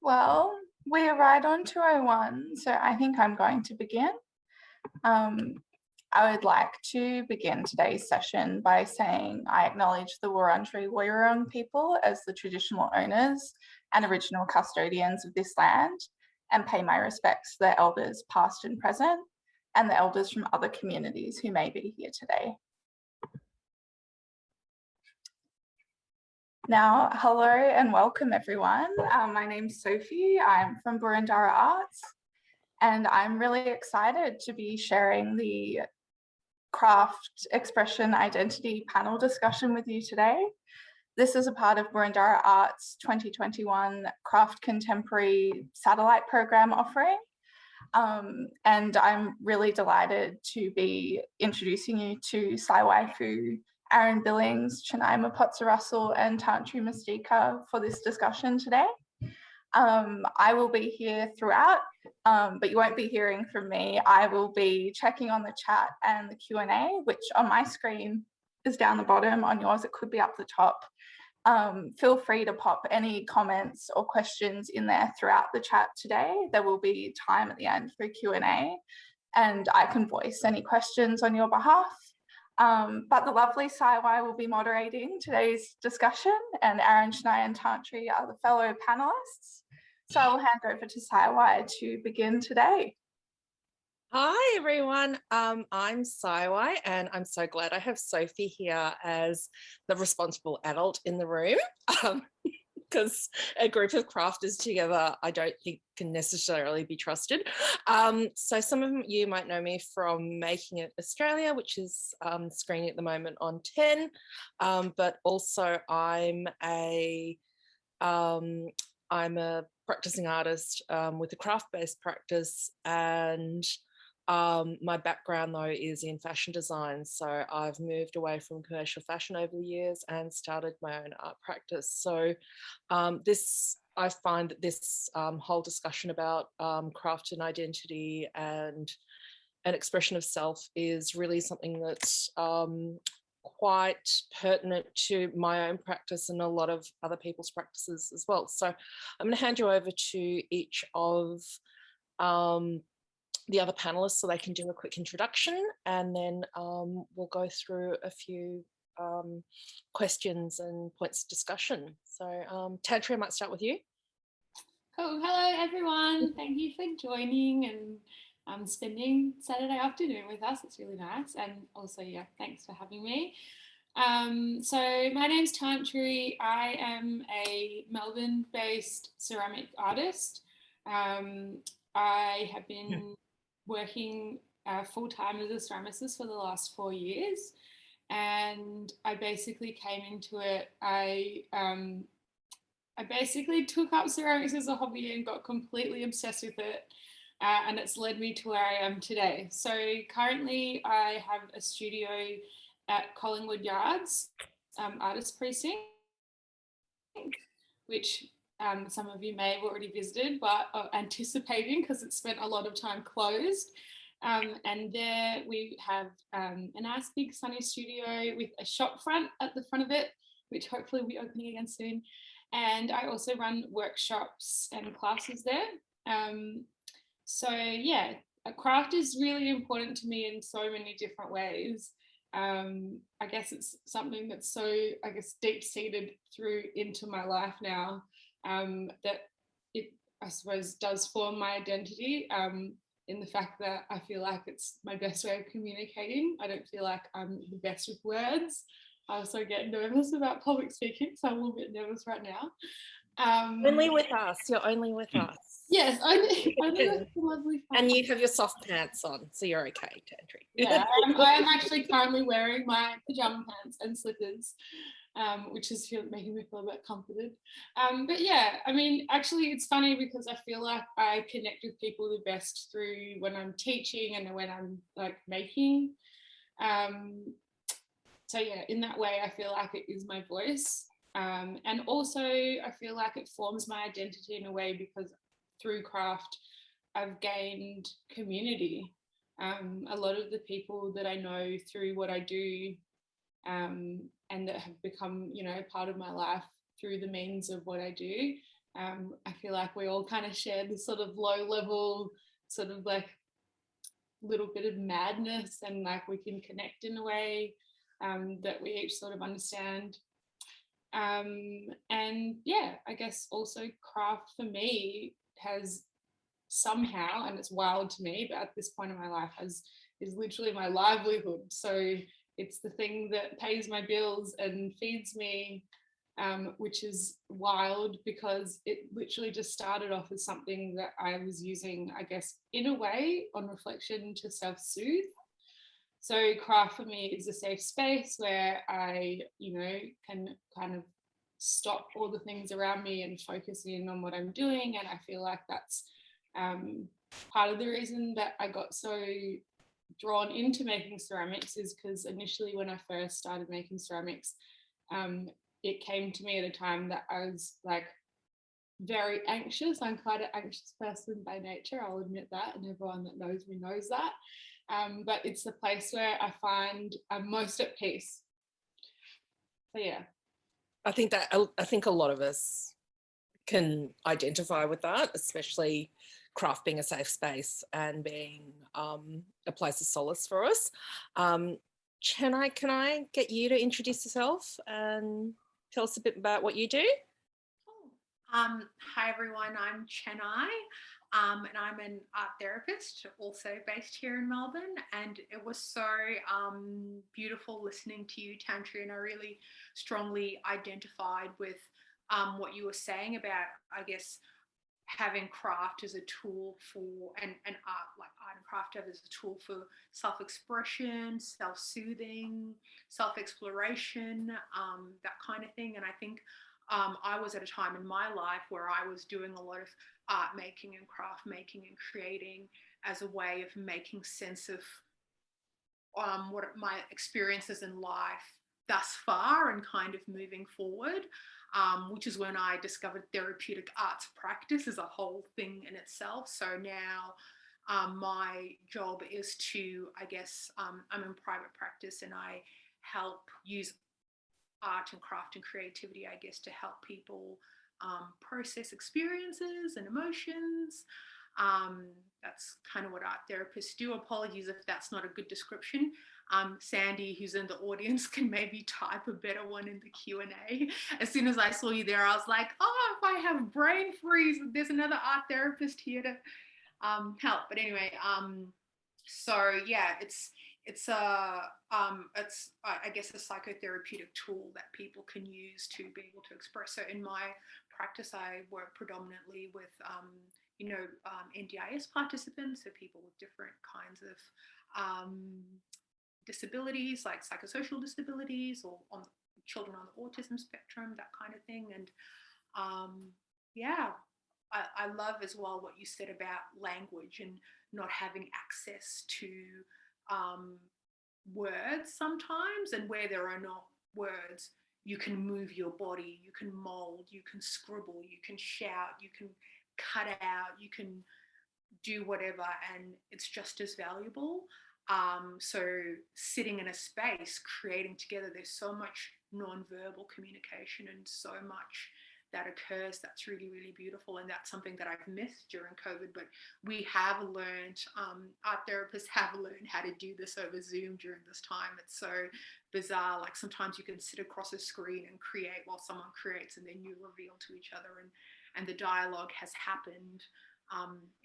Well, we're right on 2:01, so I think I'm going to begin. I would like to begin today's session by saying I acknowledge the Wurundjeri people as the traditional owners and original custodians of this land and pay my respects to their elders past and present and the elders from other communities who may be here today. Now, hello and welcome everyone. My name's Sophie, I'm from Boroondara Arts, and I'm really excited to be sharing the Craft Expression Identity panel discussion with you today. This is a part of Boroondara Arts 2021 Craft Contemporary Satellite Program offering. And I'm really delighted to be introducing you to Sai-Wai Foo, Aaron Billings, Chenai Mupotsa-Russell and Tantri Mustika for this discussion today. I will be here throughout, but you won't be hearing from me. I will be checking on the chat and the Q&A, which on my screen is down the bottom. On yours, it could be up the top. Feel free to pop any comments or questions in there throughout the chat today. There will be time at the end for Q&A, and I can voice any questions on your behalf. But the lovely Sai-Wai will be moderating today's discussion, and Aaron, Chenai and Tantri are the fellow panelists. So I'll hand over to Sai-Wai to begin today. Hi everyone, I'm Sai-Wai and I'm so glad I have Sophie here as the responsible adult in the room, because a group of crafters together I don't think can necessarily be trusted. So some of you might know me from Making It Australia, which is screening at the moment on 10, but also I'm a practicing artist with a craft-based practice, and my background though is in fashion design, so I've moved away from commercial fashion over the years and started my own art practice. So I find that this whole discussion about craft and identity and an expression of self is really something that's quite pertinent to my own practice and a lot of other people's practices as well. So I'm going to hand you over to each of the other panelists so they can do a quick introduction, and then we'll go through a few questions and points of discussion. So Tantri, I might start with you. Cool. Hello everyone, thank you for joining and spending Saturday afternoon with us. It's really nice, and also thanks for having me. So my name's Tantri. I am a Melbourne-based ceramic artist. I have been working full-time as a ceramicist for the last 4 years, and I basically came into it. I basically took up ceramics as a hobby and got completely obsessed with it, and it's led me to where I am today. So currently I have a studio at Collingwood Yards Artist Precinct, which some of you may have already visited, but are anticipating because it's spent a lot of time closed. And there we have a nice big sunny studio with a shop front at the front of it, which hopefully will be opening again soon. And I also run workshops and classes there. So yeah, craft is really important to me in so many different ways. I guess it's something that's so, deep-seated through into my life now, that it, I suppose, does form my identity, in the fact that I feel like it's my best way of communicating. I don't feel like I'm the best with words. I also get nervous about public speaking, so I'm a little bit nervous right now. Only with us, you're only with us. Yes, only with the lovely fun. And you have your soft pants on, so you're okay, Tantri. Yeah, I am actually currently wearing my pajama pants and slippers, which is making me feel a bit comforted. But yeah, I mean, actually it's funny because I feel like I connect with people the best through when I'm teaching and when I'm like making. So yeah, in that way I feel like it is my voice. And also I feel like it forms my identity in a way because through craft I've gained community. A lot of the people that I know through what I do, and that have become, part of my life through the means of what I do, I feel like we all kind of share this sort of low level sort of like little bit of madness, and like we can connect in a way that we each sort of understand. And yeah, I guess also craft for me has somehow, and it's wild to me, but at this point in my life is literally my livelihood. So it's the thing that pays my bills and feeds me, which is wild because it literally just started off as something that I was using, I guess, in a way, on reflection, to self-soothe. So craft for me is a safe space where I, can kind of stop all the things around me and focus in on what I'm doing. And I feel like that's part of the reason that I got so drawn into making ceramics, is because initially when I first started making ceramics, it came to me at a time that I was like very anxious. I'm quite an anxious person by nature, I'll admit that, and everyone that knows me knows that. But it's the place where I find I'm most at peace. So yeah. I think a lot of us can identify with that, especially craft being a safe space and being a place of solace for us. Chenai, can I get you to introduce yourself and tell us a bit about what you do? Hi everyone, I'm Chenai, and I'm an art therapist, also based here in Melbourne. And it was so beautiful listening to you, Tantri, and I really strongly identified with what you were saying about, I guess, having craft as a tool for, and art, like art and craft as a tool for self-expression, self-soothing, self-exploration, that kind of thing. And I think I was at a time in my life where I was doing a lot of art making and craft making and creating as a way of making sense of what my experiences in life thus far and kind of moving forward, which is when I discovered therapeutic arts practice as a whole thing in itself. So now my job is to, I guess, I'm in private practice and I help use art and craft and creativity, I guess, to help people process experiences and emotions. That's kind of what art therapists do. Apologies if that's not a good description. Sandy, who's in the audience, can maybe type a better one in the Q&A. As soon as I saw you there, I was like, oh, if I have brain freeze, there's another art therapist here to help. But anyway, so yeah, it's I guess a psychotherapeutic tool that people can use to be able to express. So in my practice, I work predominantly with NDIS participants, so people with different kinds of disabilities, like psychosocial disabilities, or on children on the autism spectrum, that kind of thing. And yeah, I love as well what you said about language and not having access to words sometimes, and where there are not words, you can move your body, you can mold, you can scribble, you can shout, you can cut out, you can do whatever, and it's just as valuable. So sitting in a space, creating together, there's so much non-verbal communication and so much that occurs that's really, really beautiful. And that's something that I've missed during COVID, but we have learned, art therapists have learned how to do this over Zoom during this time. It's so bizarre. Like sometimes you can sit across a screen and create while someone creates, and then you reveal to each other, and the dialogue has happened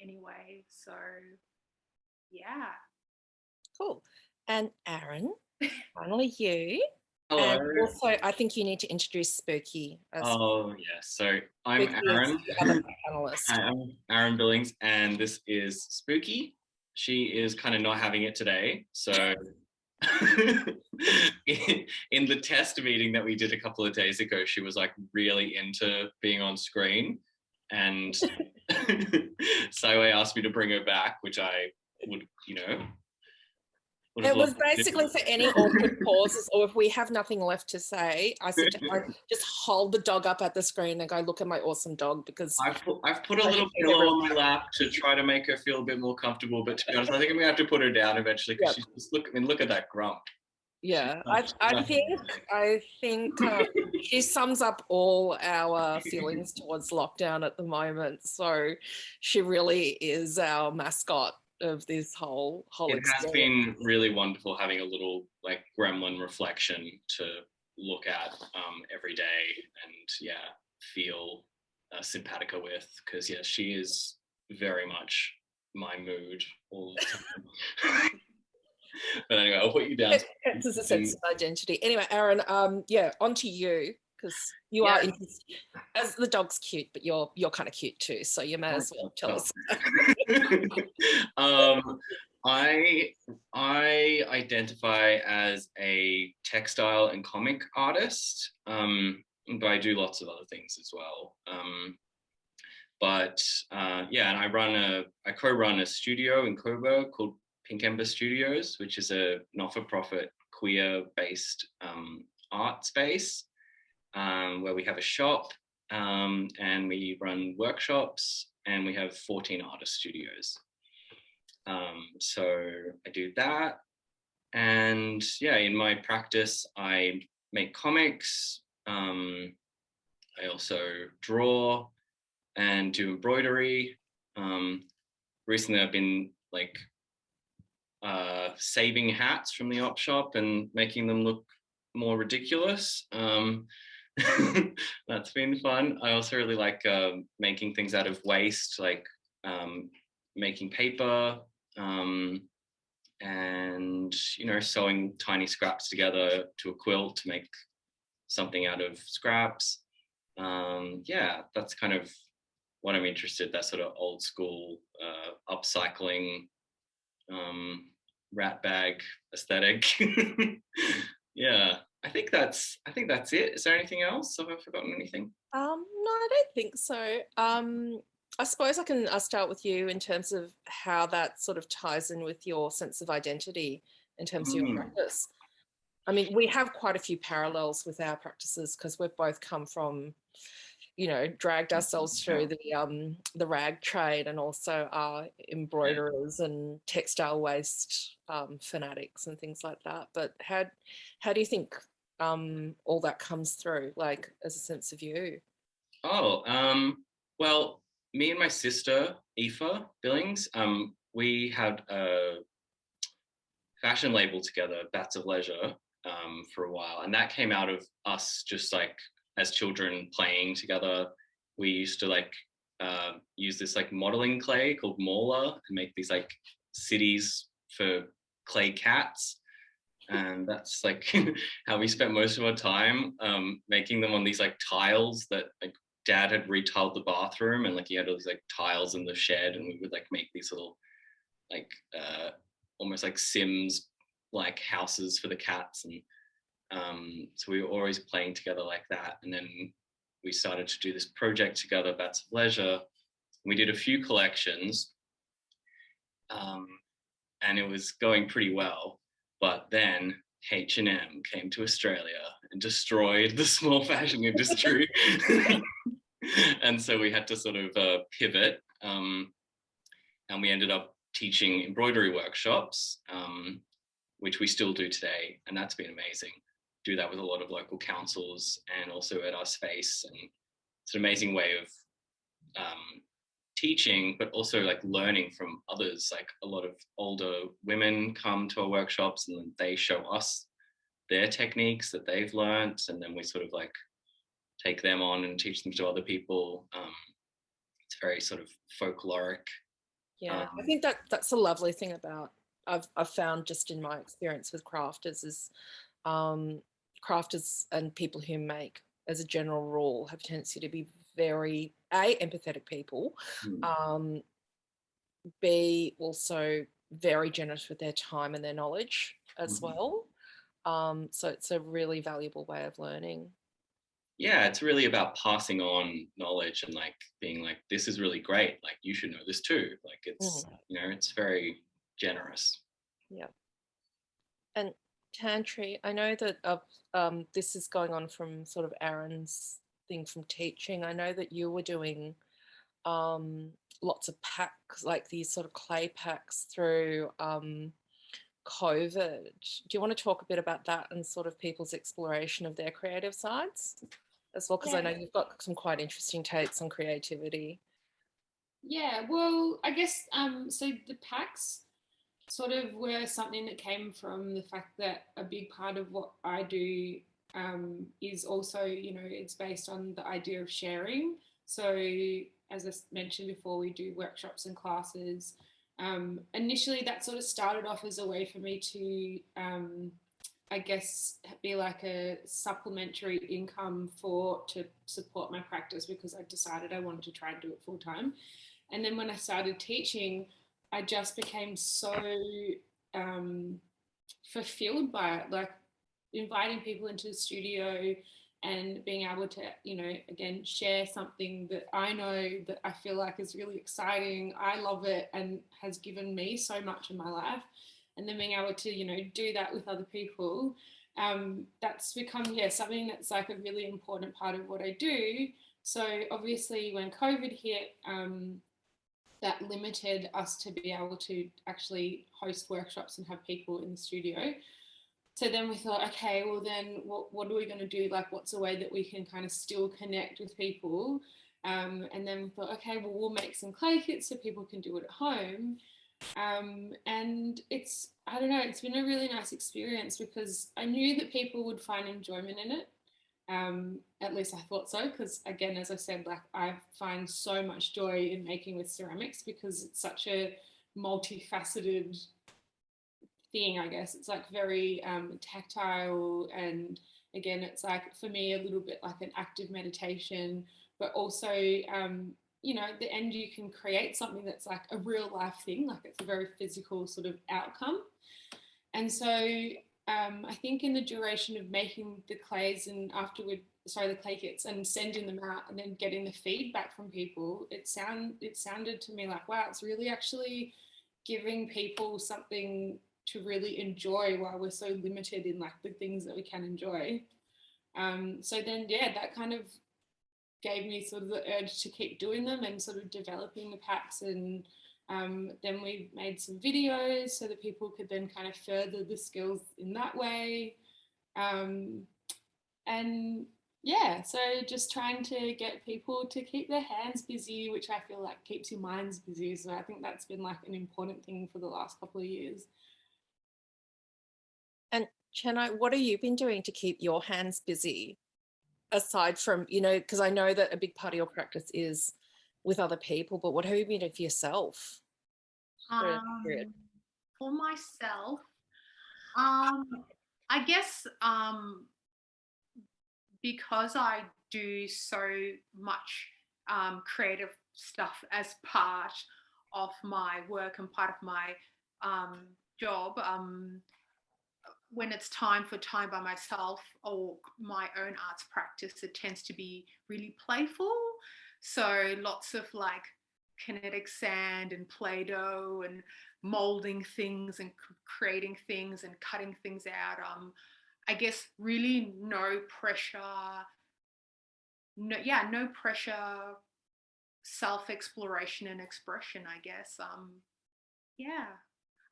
anyway. So yeah. Cool. And Aaron, finally you. Hello. And also, I think you need to introduce Spooky. Oh, yeah. So I'm Spooky Aaron. is the other panelist. I'm Aaron Billings, and this is Spooky. She is kind of not having it today. So in the test meeting that we did a couple of days ago, she was like really into being on screen. And Sai-Wai asked me to bring her back, which I would, It was basically for any awkward pauses, or if we have nothing left to say, I suggest I just hold the dog up at the screen and go, look at my awesome dog, because I've put a little pillow on my lap to try to make her feel a bit more comfortable. But to be honest, I think I'm gonna have to put her down eventually, because she's just look at that grump. Yeah, I think She sums up all our feelings towards lockdown at the moment. So she really is our mascot of this whole It experience. has been really wonderful having a little like gremlin reflection to look at every day and feel simpatico with, because she is very much my mood all the time. But anyway, I'll put you down. It's a sense of identity. Anyway, Aaron, on to you, because you are interested. As the dog's cute, but you're kind of cute too, so you may as well tell us. I identify as a textile and comic artist, but I do lots of other things as well. And I co-run a studio in Coburg called Pink Ember Studios, which is a not-for-profit queer-based art space where we have a shop and we run workshops, and we have 14 artist studios. So I do that. And in my practice, I make comics. I also draw and do embroidery. Recently, I've been saving hats from the op shop and making them look more ridiculous. That's been fun. I also really like making things out of waste, like making paper and sewing tiny scraps together to a quilt to make something out of scraps. That's kind of what I'm interested, that sort of old school upcycling rat bag aesthetic. I think that's it. Is there anything else? Have I forgotten anything? No, I don't think so. I suppose I can start with you in terms of how that sort of ties in with your sense of identity in terms of your practice. I mean, we have quite a few parallels with our practices because we've both come from, dragged ourselves through the rag trade, and also are embroiderers and textile waste fanatics and things like that. But how do you think all that comes through, like as a sense of you? Well, me and my sister, Aaron Billings, we had a fashion label together, Bats of Leisure, for a while. And that came out of us just as children playing together. We used to use this modeling clay called Mauler and make these cities for clay cats. And that's how we spent most of our time, making them on these tiles that Dad had retiled the bathroom, and he had all these tiles in the shed, and we would make these little almost Sims houses for the cats. And so we were always playing together like that. And then we started to do this project together, Bats of Leisure. We did a few collections, and it was going pretty well. But then H&M came to Australia and destroyed the small fashion industry. And so we had to sort of pivot, and we ended up teaching embroidery workshops, which we still do today. And that's been amazing. Do that with a lot of local councils and also at our space. And it's an amazing way of teaching, but also learning from others. A lot of older women come to our workshops, and then they show us their techniques that they've learned, and then we sort of take them on and teach them to other people. It's very sort of folkloric. Yeah, I think that's a lovely thing about I've found just in my experience with crafters is crafters and people who make, as a general rule, have a tendency to be very empathetic people, B, also very generous with their time and their knowledge as well. So it's a really valuable way of learning. Yeah, it's really about passing on knowledge and being this is really great. You should know this too. It's, it's very generous. Yeah. And Tantri, I know that this is going on from sort of Aaron's thing from teaching. I know that you were doing lots of packs, these sort of clay packs through COVID. Do you want to talk a bit about that and sort of people's exploration of their creative sides as well? Because I know you've got some quite interesting takes on creativity. Yeah, well, I guess so the packs sort of were something that came from the fact that a big part of what I do is also, you know, it's based on the idea of sharing. So as I mentioned before, we do workshops and classes. Initially, that sort of started off as a way for me to, I guess, be like a supplementary income to support my practice, because I decided I wanted to try and do it full time. And then when I started teaching, I just became so fulfilled by it, like inviting people into the studio and being able to, you know, again, share something that I know that I feel like is really exciting. I love it and has given me so much in my life. And then being able to, you know, do that with other people, that's become, something that's like a really important part of what I do. So obviously when COVID hit, that limited us to be able to actually host workshops and have people in the studio. So then we thought, okay, well then what are we going to do? Like, what's a way that we can kind of still connect with people? And then we thought, okay, well, we'll make some clay kits so people can do it at home. And it's, I don't know, it's been a really nice experience because I knew that people would find enjoyment in it. At least I thought so, because again, as I said, like I find so much joy in making with ceramics because it's such a multifaceted thing, I guess. It's like very tactile, and again, it's like for me a little bit like an active meditation, but also you know, at the end you can create something that's like a real life thing, like it's a very physical sort of outcome. And so I think in the duration of making the clays and the clay kits and sending them out and then getting the feedback from people, it sounded to me like, wow, it's really actually giving people something to really enjoy while we're so limited in like the things that we can enjoy. So then, that kind of gave me sort of the urge to keep doing them and sort of developing the packs. And then we made some videos so that people could then kind of further the skills in that way. So just trying to get people to keep their hands busy, which I feel like keeps your minds busy. So I think that's been like an important thing for the last couple of years. And Chenai, what have you been doing to keep your hands busy? Aside from, you know, because I know that a big part of your practice is with other people, but what have you been doing for yourself? For myself, I guess because I do so much creative stuff as part of my work and part of my job, when it's time for time by myself or my own arts practice, it tends to be really playful. So lots of like kinetic sand and Play-Doh and molding things and creating things and cutting things out. I guess really no pressure, no pressure, self-exploration and expression, I guess.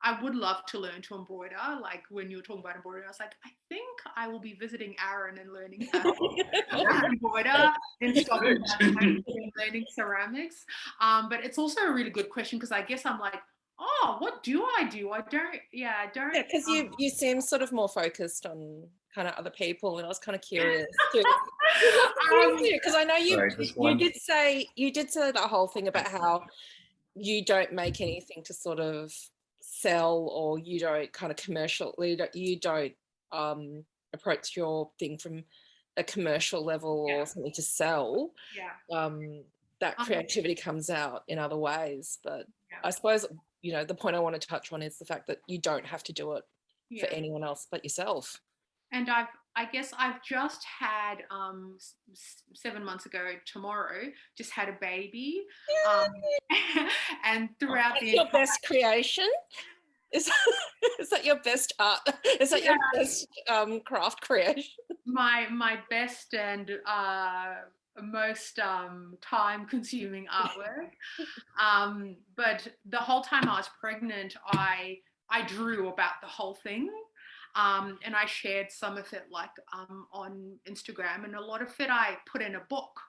I would love to learn to embroider. Like when you were talking about embroidery, I was like, I think I will be visiting Aaron and learning how to embroider and stopping learning ceramics. But it's also a really good question because I guess I'm like, oh, what do I do? I don't. Yeah, because you seem sort of more focused on kind of other people, and I was kind of curious too. Because I know you did say the whole thing about how you don't make anything to sort of sell, or you don't kind of commercially, you don't approach your thing from a commercial level or something to sell. That creativity comes out in other ways, but I suppose, you know, the point I want to touch on is the fact that you don't have to do it for anyone else but yourself. And I guess I've just had 7 months ago tomorrow, just had a baby. And throughout your best creation? Is that your best art? Is that your best craft creation? My best and most time-consuming artwork. But the whole time I was pregnant, I I drew about the whole thing. And I shared some of it like on Instagram, and a lot of it I put in a book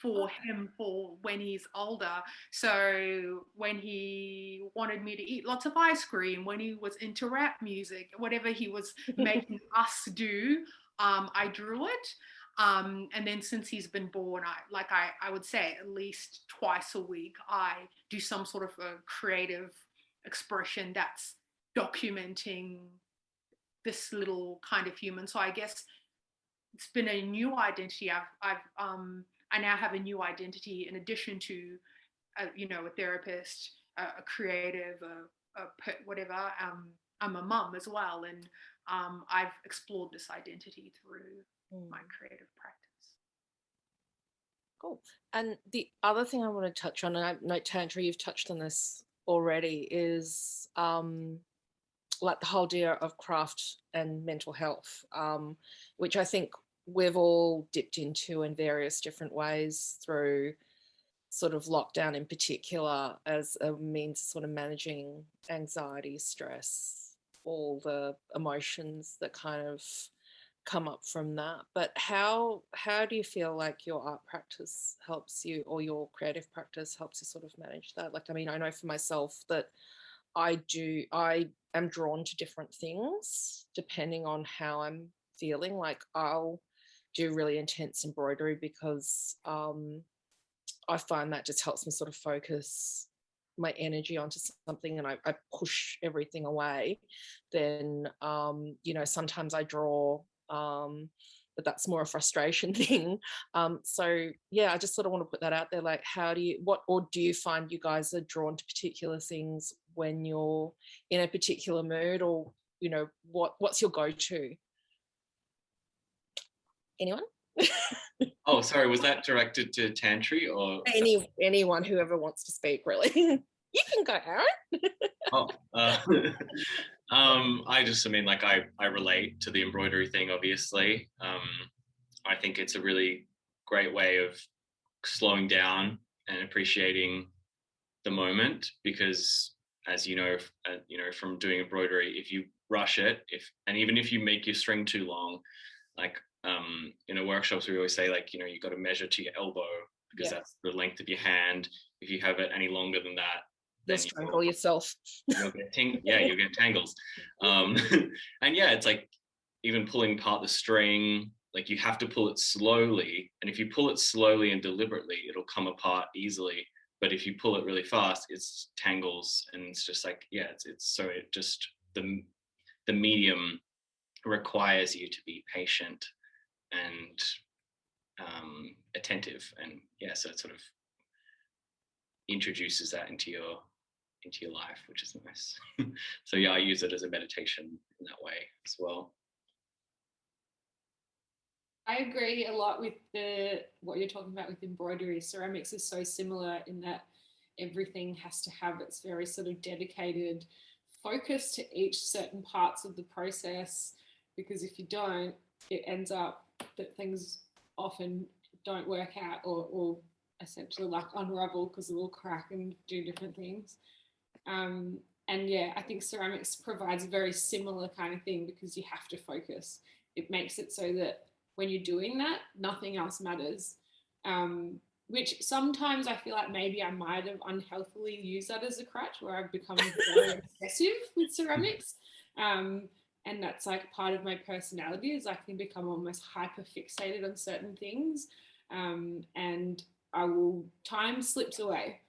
for him for when he's older. So when he wanted me to eat lots of ice cream, when he was into rap music, whatever he was making us do, I drew it. And then since he's been born, I would say at least twice a week, I do some sort of a creative expression that's documenting this little kind of human. So I guess it's been a new identity. I now have a new identity in addition to, a therapist, a creative, whatever. I'm a mum as well, and I've explored this identity through my creative practice. Cool. And the other thing I want to touch on, and I know Tantri, you've touched on this already, is like the whole idea of craft and mental health, which I think we've all dipped into in various different ways through sort of lockdown in particular, as a means of sort of managing anxiety, stress, all the emotions that kind of come up from that. But how do you feel like your art practice helps you, or your creative practice helps you sort of manage that? Like, I mean, I know for myself that I am drawn to different things depending on how I'm feeling. Like, I'll do really intense embroidery because I find that just helps me sort of focus my energy onto something, and I push everything away. Then sometimes I draw, but that's more a frustration thing. So yeah, I just sort of want to put that out there. Like, do you find you guys are drawn to particular things when you're in a particular mood, or what's your go-to? Anyone? Oh, sorry, was that directed to Tantri or anyone, whoever wants to speak, really? You can go, Aaron. I relate to the embroidery thing, obviously. I think it's a really great way of slowing down and appreciating the moment, because as you know from doing embroidery, if you rush it, even if you make your string too long, like in workshops we always say, like, you got to measure to your elbow, because that's the length of your hand. If you have it any longer than that, you'll strangle yourself. You'll get tangles. And yeah, it's like even pulling apart the string, like you have to pull it slowly, and if you pull it slowly and deliberately, it'll come apart easily. But if you pull it really fast, it's tangles, and it's just like, the medium requires you to be patient and attentive, and so it sort of introduces that into your life, which is nice. So yeah, I use it as a meditation in that way as well. I agree a lot with what you're talking about with embroidery. Ceramics is so similar in that everything has to have its very sort of dedicated focus to each certain parts of the process, because if you don't, it ends up that things often don't work out, or essentially like unravel because it will crack and do different things. And yeah, I think ceramics provides a very similar kind of thing, because you have to focus. It makes it so that when you're doing that, nothing else matters. Which sometimes I feel like maybe I might have unhealthily used that as a crutch, where I've become very obsessive with ceramics. And that's like part of my personality, is I can become almost hyper fixated on certain things. And time slips away.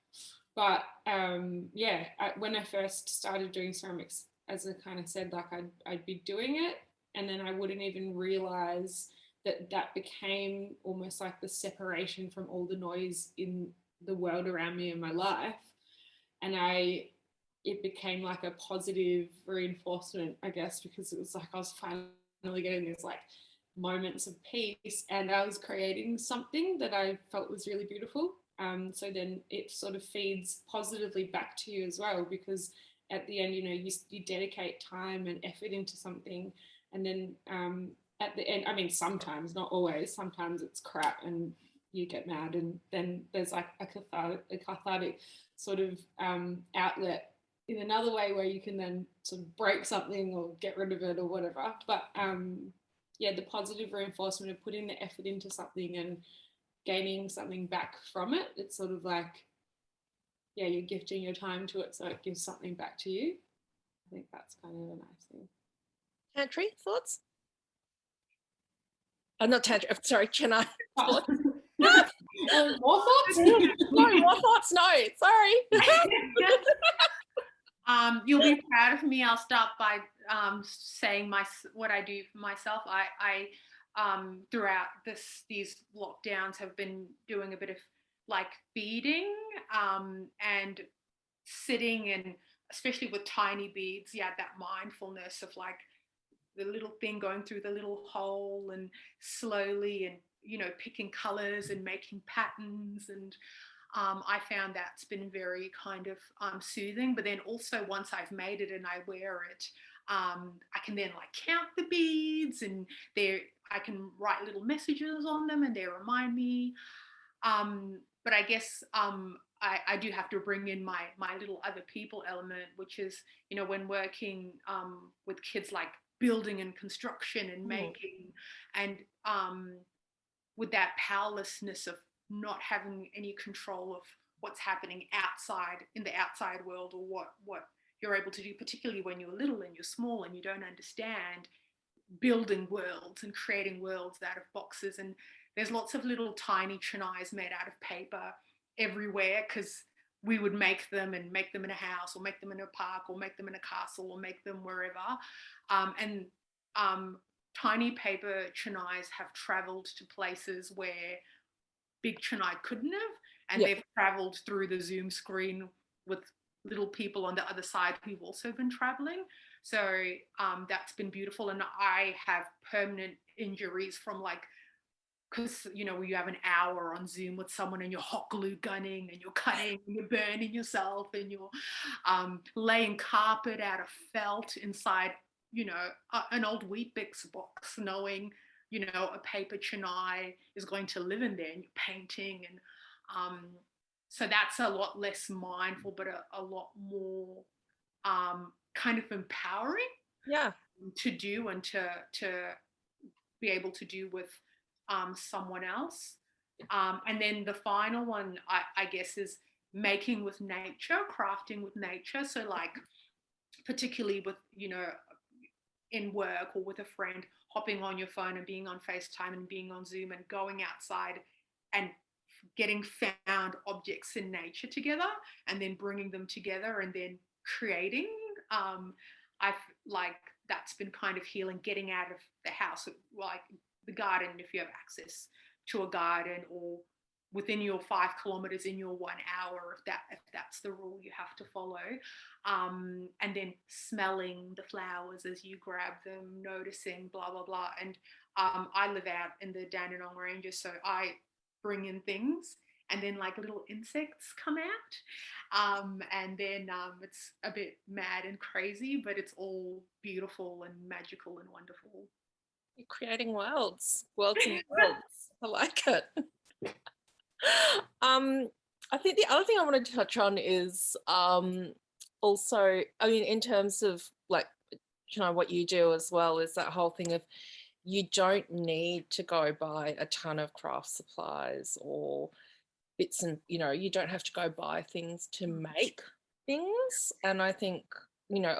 But when I first started doing ceramics, as I kind of said, like I'd be doing it, and then I wouldn't even realize that became almost like the separation from all the noise in the world around me in my life. And it became like a positive reinforcement, I guess, because it was like I was finally getting these like moments of peace, and I was creating something that I felt was really beautiful. So then it sort of feeds positively back to you as well, because at the end, you dedicate time and effort into something, and then at the end, I mean, sometimes, not always, sometimes it's crap and you get mad, and then there's like a cathartic sort of outlet in another way where you can then sort of break something or get rid of it or whatever. But yeah, the positive reinforcement of putting the effort into something and gaining something back from it. It's sort of like, yeah, you're gifting your time to it, so it gives something back to you. I think that's kind of a nice thing. Tantri, thoughts? Not Tantri, sorry, Chenai. Thoughts? More thoughts? No, more thoughts, no, sorry. You'll be proud of me. I'll start by saying what I do for myself. I throughout these lockdowns have been doing a bit of like beading and sitting, and especially with tiny beads, yeah, that mindfulness of like the little thing going through the little hole and slowly, and you know, picking colors and making patterns, and I found that's been very kind of soothing. But then also once I've made it and I wear it, I can then like count the beads, and I can write little messages on them and they remind me. But I guess I do have to bring in my little other people element, which is, you know, when working with kids, like building and construction and making, and with that powerlessness of not having any control of what's happening outside in the outside world, or what you're able to do, particularly when you're little and you're small and you don't understand building worlds and creating worlds out of boxes. And there's lots of little tiny Chenais made out of paper everywhere, because we would make them in a house, or make them in a park, or make them in a castle, or make them wherever. Tiny paper Chenais have traveled to places where big Chenai couldn't have, and they've traveled through the Zoom screen with little people on the other side who've also been traveling. So that's been beautiful. And I have permanent injuries from, like, because, you know, you have an hour on Zoom with someone and you're hot glue gunning and you're cutting and you're burning yourself and you're laying carpet out of felt inside, you know, an old Weet-Bix box, knowing, you know, a paper Chenai is going to live in there, and you're painting. And so that's a lot less mindful, but a lot more kind of empowering to do, and to be able to do with someone else. And then the final one, I guess, is making with nature, crafting with nature. So like, particularly with, you know, in work or with a friend, hopping on your phone and being on FaceTime and being on Zoom and going outside and getting found objects in nature together, and then bringing them together and then creating. I've like, that's been kind of healing, getting out of the house, like the garden, if you have access to a garden, or within your 5 kilometers in your 1 hour, if that's the rule you have to follow, and then smelling the flowers as you grab them, noticing, blah blah blah. And I live out in the Dandenong Ranges, so I bring in things, and then like little insects come out, and then it's a bit mad and crazy, but it's all beautiful and magical and wonderful. You're creating worlds and worlds. I like it. I think the other thing I wanted to touch on is also, I mean, in terms of like, you know, what you do as well, is that whole thing of, you don't need to go buy a ton of craft supplies or bits, and, you know, you don't have to go buy things to make things. And I think, you know,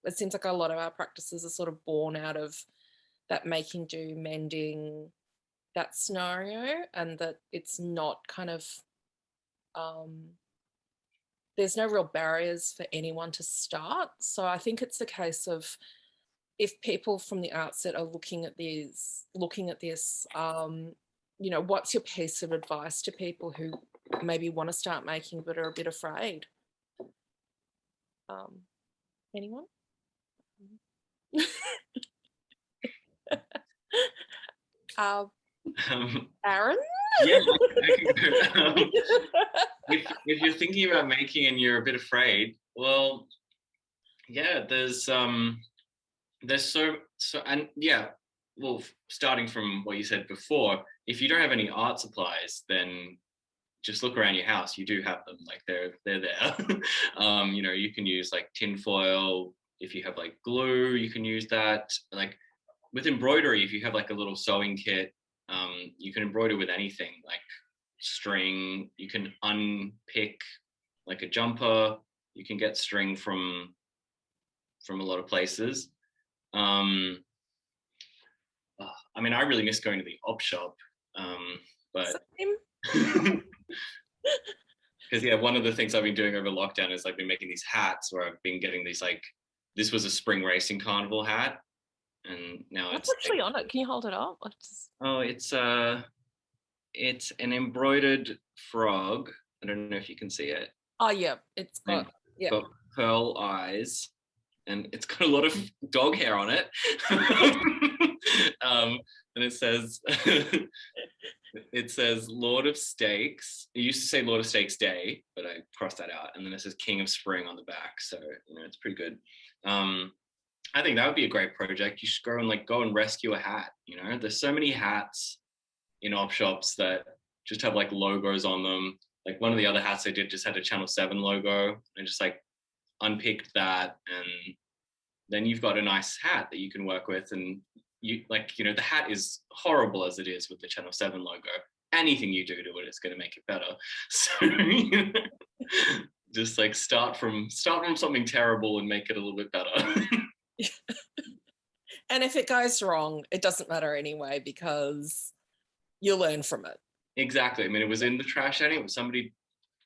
it seems like a lot of our practices are sort of born out of that making do, mending, that scenario, and that it's not kind of, there's no real barriers for anyone to start. So I think it's a case of, if people from the outset are looking at this, you know, what's your piece of advice to people who maybe want to start making but are a bit afraid? Anyone? Aaron? Yeah, I can go. If you're thinking about making and you're a bit afraid, well, yeah, there's so, and yeah, well, starting from what you said before, if you don't have any art supplies, then just look around your house, you do have them, like they're there. You know, you can use like tin foil. If you have like glue, you can use that. Like with embroidery, if you have like a little sewing kit, you can embroider with anything, like string. You can unpick like a jumper. You can get string from a lot of places. I mean, I really miss going to the op shop, but because yeah, one of the things I've been doing over lockdown is I've been making these hats where I've been getting these, like, this was a spring racing carnival hat, and now What's it's actually like, on it? Can you hold it up? oh, it's an embroidered frog. I don't know if you can see it. Oh yeah, it's got got pearl eyes, and it's got a lot of dog hair on it. And it says Lord of Steaks. It used to say Lord of Steaks Day, but I crossed that out. And then it says King of Spring on the back. So, you know, it's pretty good. I think that would be a great project. You should go and rescue a hat. You know, there's so many hats in op shops that just have like logos on them. Like one of the other hats I did just had a Channel 7 logo. I just like unpicked that, and then you've got a nice hat that you can work with. And you, like, you know, the hat is horrible as it is with the Channel 7 logo. Anything you do to it is going to make it better. So, you know, just like start from something terrible and make it a little bit better. And if it goes wrong, it doesn't matter anyway, because you learn from it. Exactly. I mean, it was in the trash anyway. Somebody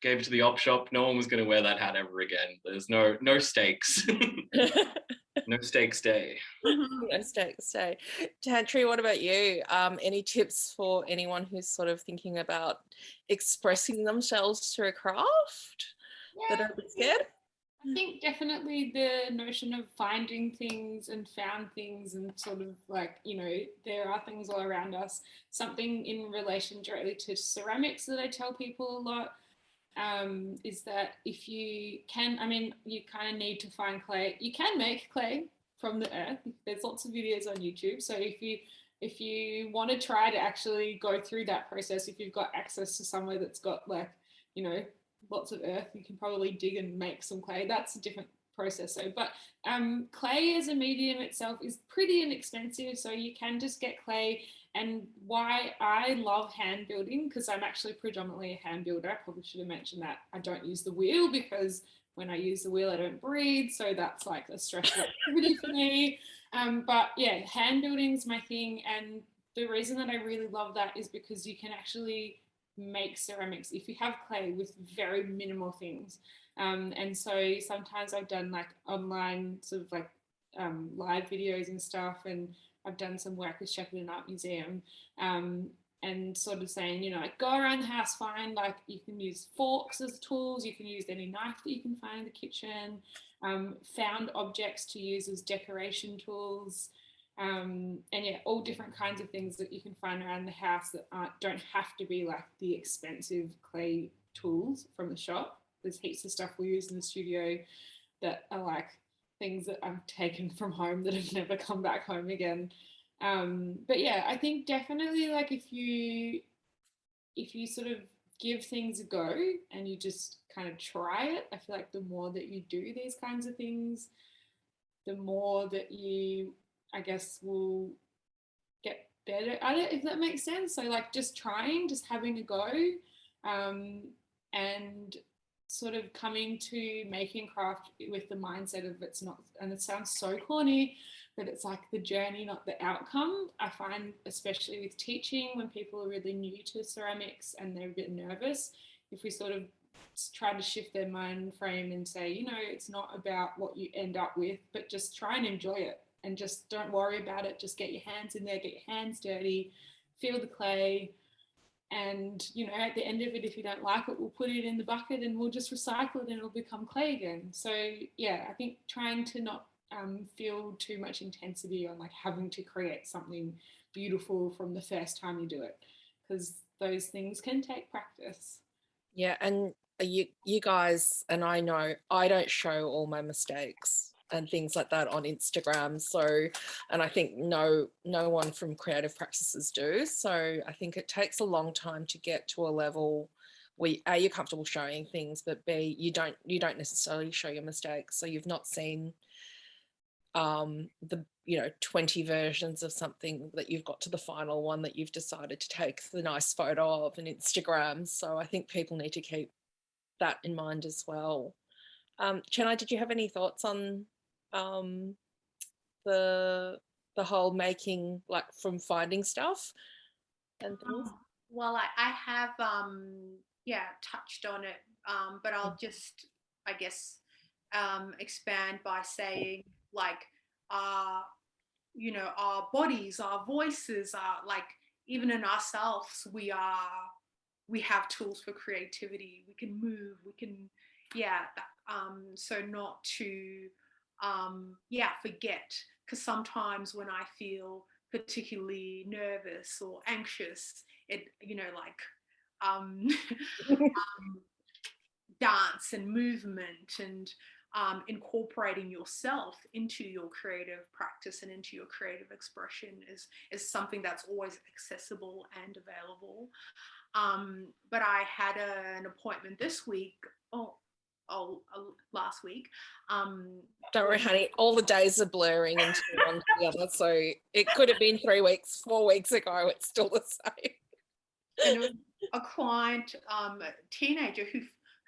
gave it to the op shop. No one was going to wear that hat ever again. There's no stakes. No stakes day. No stakes day. Tantri, what about you? Any tips for anyone who's sort of thinking about expressing themselves through a craft that are a bit scared? I think definitely the notion of finding things and found things, and sort of like, you know, there are things all around us. Something in relation directly to ceramics that I tell people a lot is that if you can, I mean, you kind of need to find clay. You can make clay from the earth. There's lots of videos on YouTube. So if you want to try to actually go through that process, if you've got access to somewhere that's got, like, you know, lots of earth, you can probably dig and make some clay. That's a different process. So, but clay as a medium itself is pretty inexpensive, so you can just get clay. And why I love hand building, because I'm actually predominantly a hand builder. I probably should have mentioned that. I don't use the wheel, because when I use the wheel, I don't breathe. So that's like a stressful activity for me. But yeah, hand building is my thing. And the reason that I really love that is because you can actually make ceramics if you have clay with very minimal things. And so sometimes I've done like online sort of like live videos and stuff, and I've done some work with Shepparton Art Museum, and sort of saying, you know, like, go around the house, find, like, you can use forks as tools, you can use any knife that you can find in the kitchen, found objects to use as decoration tools, and yeah, all different kinds of things that you can find around the house that don't have to be like the expensive clay tools from the shop. There's heaps of stuff we use in the studio that are like things that I've taken from home that have never come back home again. But yeah, I think definitely, like, if you sort of give things a go and you just kind of try it, I feel like the more that you do these kinds of things, the more that you, I guess, will get better at it, if that makes sense. So like just trying, just having a go, and sort of coming to making craft with the mindset of it's not, and it sounds so corny, but it's like the journey, not the outcome. I find, especially with teaching, when people are really new to ceramics and they're a bit nervous, if we sort of try to shift their mind frame and say, you know, it's not about what you end up with, but just try and enjoy it, and just don't worry about it. Just get your hands in there, get your hands dirty, feel the clay. And, you know, at the end of it, if you don't like it, we'll put it in the bucket and we'll just recycle it and it'll become clay again. So yeah, I think trying to not feel too much intensity on like having to create something beautiful from the first time you do it, because those things can take practice. Yeah, and you guys, and I know I don't show all my mistakes and things like that on Instagram. So, and I think no one from creative practices do. So I think it takes a long time to get to a level you're comfortable showing things, but B, you don't necessarily show your mistakes. So you've not seen the 20 versions of something that you've got to the final one that you've decided to take the nice photo of and Instagram. So I think people need to keep that in mind as well. Chenai, did you have any thoughts on the whole making, like, from finding stuff and things? Well, I have touched on it, but I'll just, I guess, expand by saying, like, our bodies, our voices are, like, even in ourselves, we have tools for creativity. We can move, we can, so not to forget, because sometimes when I feel particularly nervous or anxious, it, dance and movement and incorporating yourself into your creative practice and into your creative expression is something that's always accessible and available. But I had an appointment this week, last week. Don't worry, honey, all the days are blurring into one together, so it could have been 3 weeks, 4 weeks ago, it's still the same. And it was a client, a teenager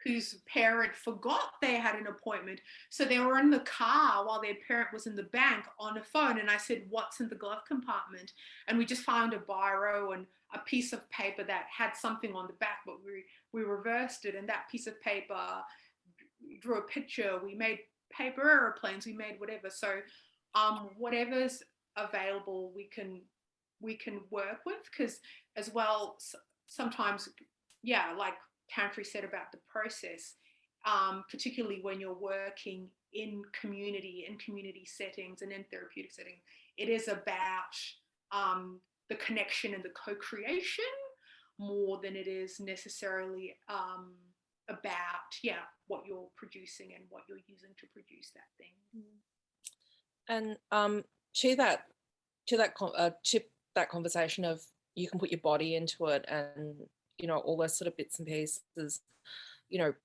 whose parent forgot they had an appointment. So they were in the car while their parent was in the bank on the phone. And I said, what's in the glove compartment? And we just found a biro and a piece of paper that had something on the back, but we reversed it. And that piece of paper drew a picture. We made paper airplanes, we made whatever. So whatever's available, we can work with, because as well, sometimes, like Tantri said about the process, particularly when you're working in community settings and in therapeutic settings, it is about the connection and the co-creation more than it is necessarily about what you're producing and what you're using to produce that thing. And to that conversation of, you can put your body into it and all those sort of bits and pieces.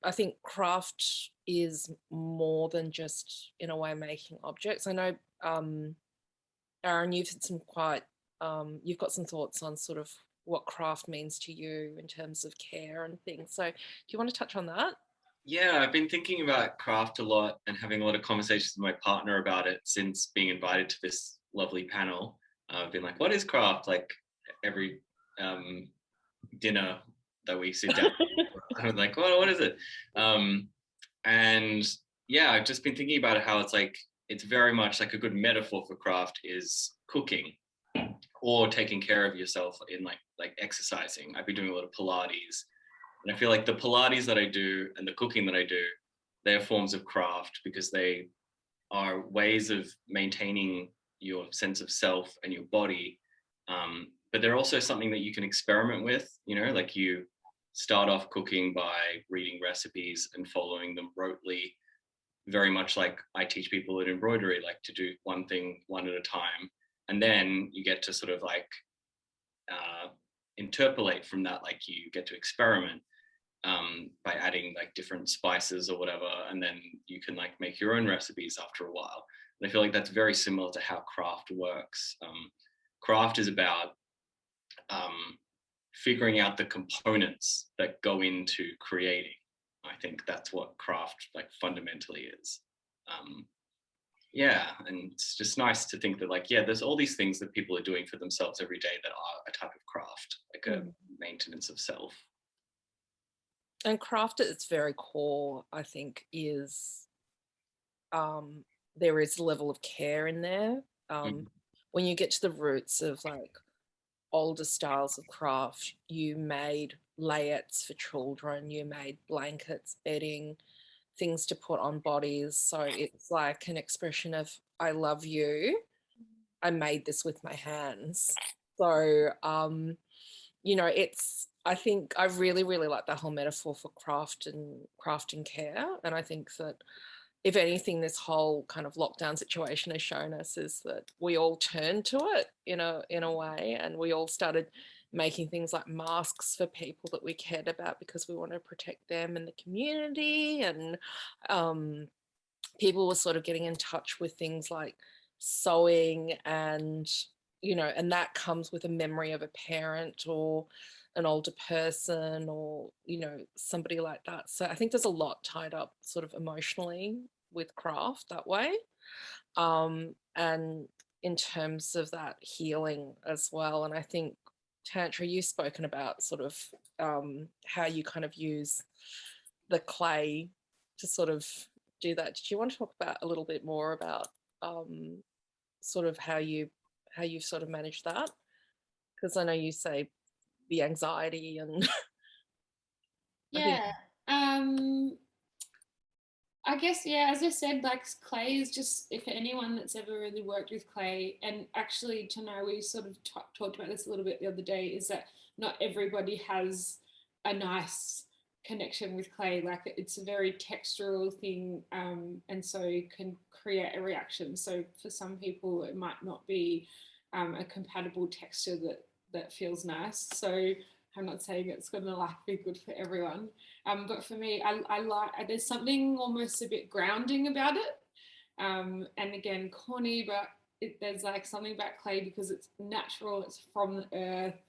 I think craft is more than just, in a way, making objects. I know, Aaron, you've got some thoughts on sort of what craft means to you in terms of care and things. So do you want to touch on that? Yeah, I've been thinking about craft a lot and having a lot of conversations with my partner about it since being invited to this lovely panel. I've been like, what is craft? Like every dinner that we sit down, I'm like, what is it? And yeah, I've just been thinking about how it's very much like a good metaphor for craft is cooking or taking care of yourself in like exercising. I've been doing a lot of Pilates, and I feel like the Pilates that I do and the cooking that I do, they're forms of craft because they are ways of maintaining your sense of self and your body. But they're also something that you can experiment with, like you start off cooking by reading recipes and following them rotely, very much like I teach people in embroidery, like to do one thing one at a time. And then you get to sort of like interpolate from that, like you get to experiment by adding like different spices or whatever. And then you can like make your own recipes after a while. And I feel like that's very similar to how craft works. Craft is about figuring out the components that go into creating. I think that's what craft like fundamentally is. And it's just nice to think that there's all these things that people are doing for themselves every day that are a type of craft, like a maintenance of self. And craft at its very core, I think, is there is a level of care in there. When you get to the roots of like older styles of craft, you made layets for children, you made blankets, bedding, things to put on bodies. So it's like an expression of, I love you, I made this with my hands. So I think I really, really like that whole metaphor for craft and care. And I think that if anything, this whole kind of lockdown situation has shown us is that we all turned to it in a way, and we all started making things like masks for people that we cared about because we want to protect them and the community. And people were sort of getting in touch with things like sewing, and and that comes with a memory of a parent or an older person, or somebody like that. So I think there's a lot tied up sort of emotionally with craft that way, and in terms of that healing as well. And I think, Tantri, you've spoken about sort of how you kind of use the clay to sort of do that. Did you want to talk about a little bit more about sort of how you've sort of managed that? Because I know you say the anxiety and yeah. I guess, yeah, as I said, like clay is just, if anyone that's ever really worked with clay, and actually, Chenai, we sort of talked about this a little bit the other day, is that not everybody has a nice connection with clay. Like it's a very textural thing, and so it can create a reaction. So for some people, it might not be a compatible texture that feels nice. So I'm not saying it's going to like be good for everyone, but for me, I like, there's something almost a bit grounding about it, and again, corny, but there's like something about clay because it's natural, it's from the earth.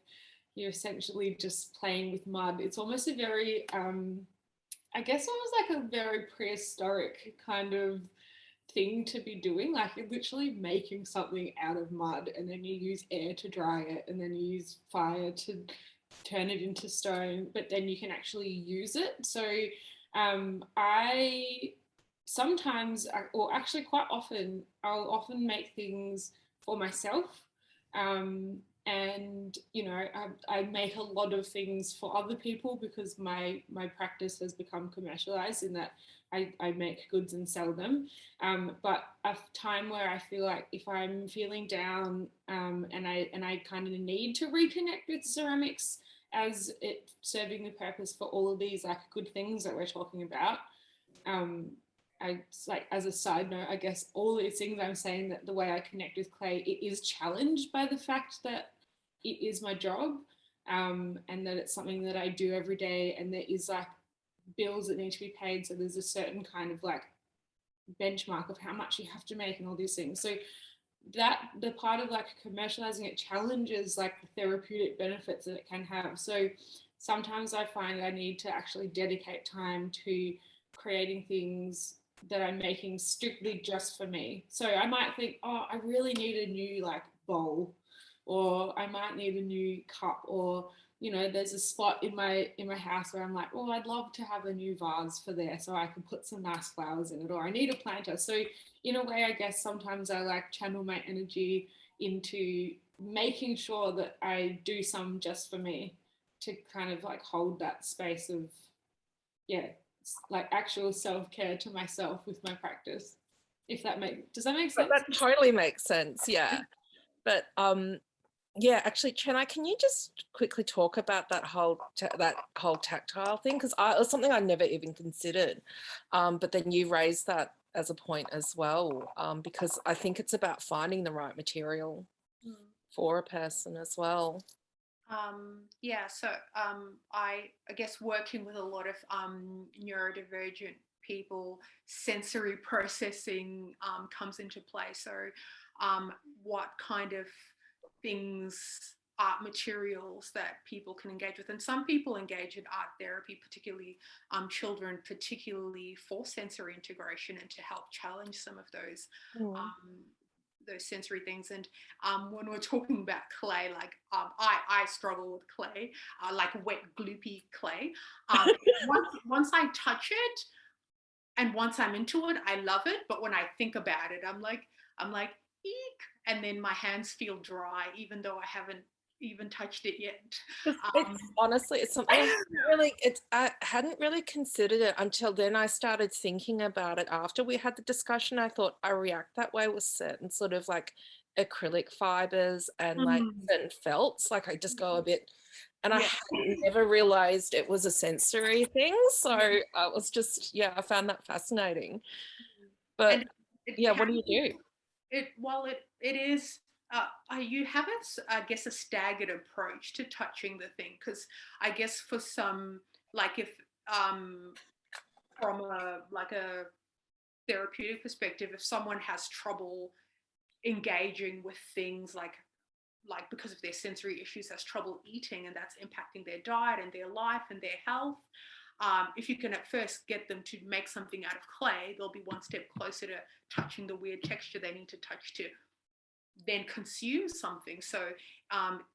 You're essentially just playing with mud. It's almost a very, I guess almost like a very prehistoric kind of thing to be doing. Like you're literally making something out of mud, and then you use air to dry it, and then you use fire to turn it into stone, but then you can actually use it. So I sometimes, or actually quite often, I'll often make things for myself. And I make a lot of things for other people because my practice has become commercialized in that I make goods and sell them. But a time where I feel like if I'm feeling down, and I kind of need to reconnect with ceramics as it serving the purpose for all of these like good things that we're talking about. I like, as a side note, I guess all these things I'm saying, that the way I connect with clay, it is challenged by the fact that it is my job, and that it's something that I do every day, and there is like bills that need to be paid. So there's a certain kind of like benchmark of how much you have to make and all these things. So that the part of like commercializing it challenges like the therapeutic benefits that it can have. So sometimes I find I need to actually dedicate time to creating things that I'm making strictly just for me. So I might think, oh, I really need a new like bowl, or I might need a new cup, or there's a spot in my house where I'm like, oh, I'd love to have a new vase for there so I can put some nice flowers in it, or I need a planter. So in a way, I guess sometimes I like channel my energy into making sure that I do some just for me, to kind of like hold that space of, like actual self-care to myself with my practice. Does that make sense? That totally makes sense, yeah. But yeah, actually, Chenai, can you just quickly talk about that whole tactile thing? Because it was something I never even considered, but then you raised that as a point as well, because I think it's about finding the right material for a person as well. So I guess working with a lot of neurodivergent people, sensory processing comes into play. So what kind of things, art materials that people can engage with, and some people engage in art therapy, particularly children, particularly for sensory integration and to help challenge some of those sensory things. And when we're talking about clay, like I struggle with clay, like wet gloopy clay. Once I touch it and once I'm into it, I love it, but when I think about it, I'm like eek, and then my hands feel dry even though I haven't even touched it yet. It's honestly, it's something I hadn't really considered it until then. I started thinking about it after we had the discussion. I thought I react that way with certain sort of like acrylic fibers and like certain felts. Like I just go a bit, and I never realized it was a sensory thing. So I was just, I found that fascinating. But what do you do? It is you have I guess a staggered approach to touching the thing, because I guess for some, like if from a therapeutic perspective, if someone has trouble engaging with things like because of their sensory issues, has trouble eating, and that's impacting their diet and their life and their health, if you can at first get them to make something out of clay, they'll be one step closer to touching the weird texture they need to touch to then consume something. So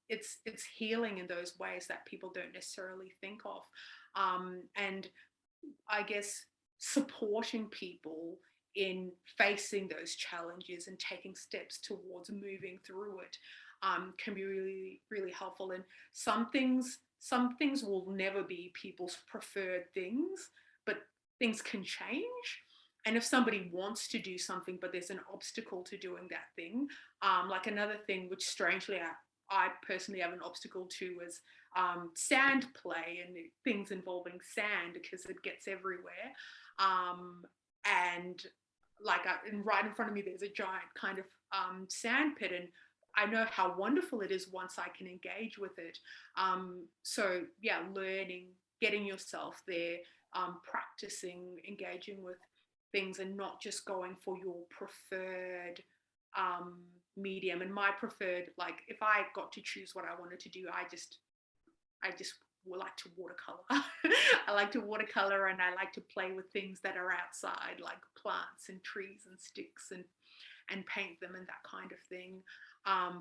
it's healing in those ways that people don't necessarily think of, and I guess supporting people in facing those challenges and taking steps towards moving through it can be really, really helpful. And some things will never be people's preferred things, but things can change. And if somebody wants to do something, but there's an obstacle to doing that thing, like another thing, which strangely I personally have an obstacle to, is sand play and things involving sand, because it gets everywhere. And right in front of me, there's a giant kind of sand pit, and I know how wonderful it is once I can engage with it. So yeah, learning, getting yourself there, practicing, engaging with things, and not just going for your preferred medium. And my preferred, like if I got to choose what I wanted to do, I just like to watercolor. I like to watercolor, and I like to play with things that are outside, like plants and trees and sticks, and paint them and that kind of thing.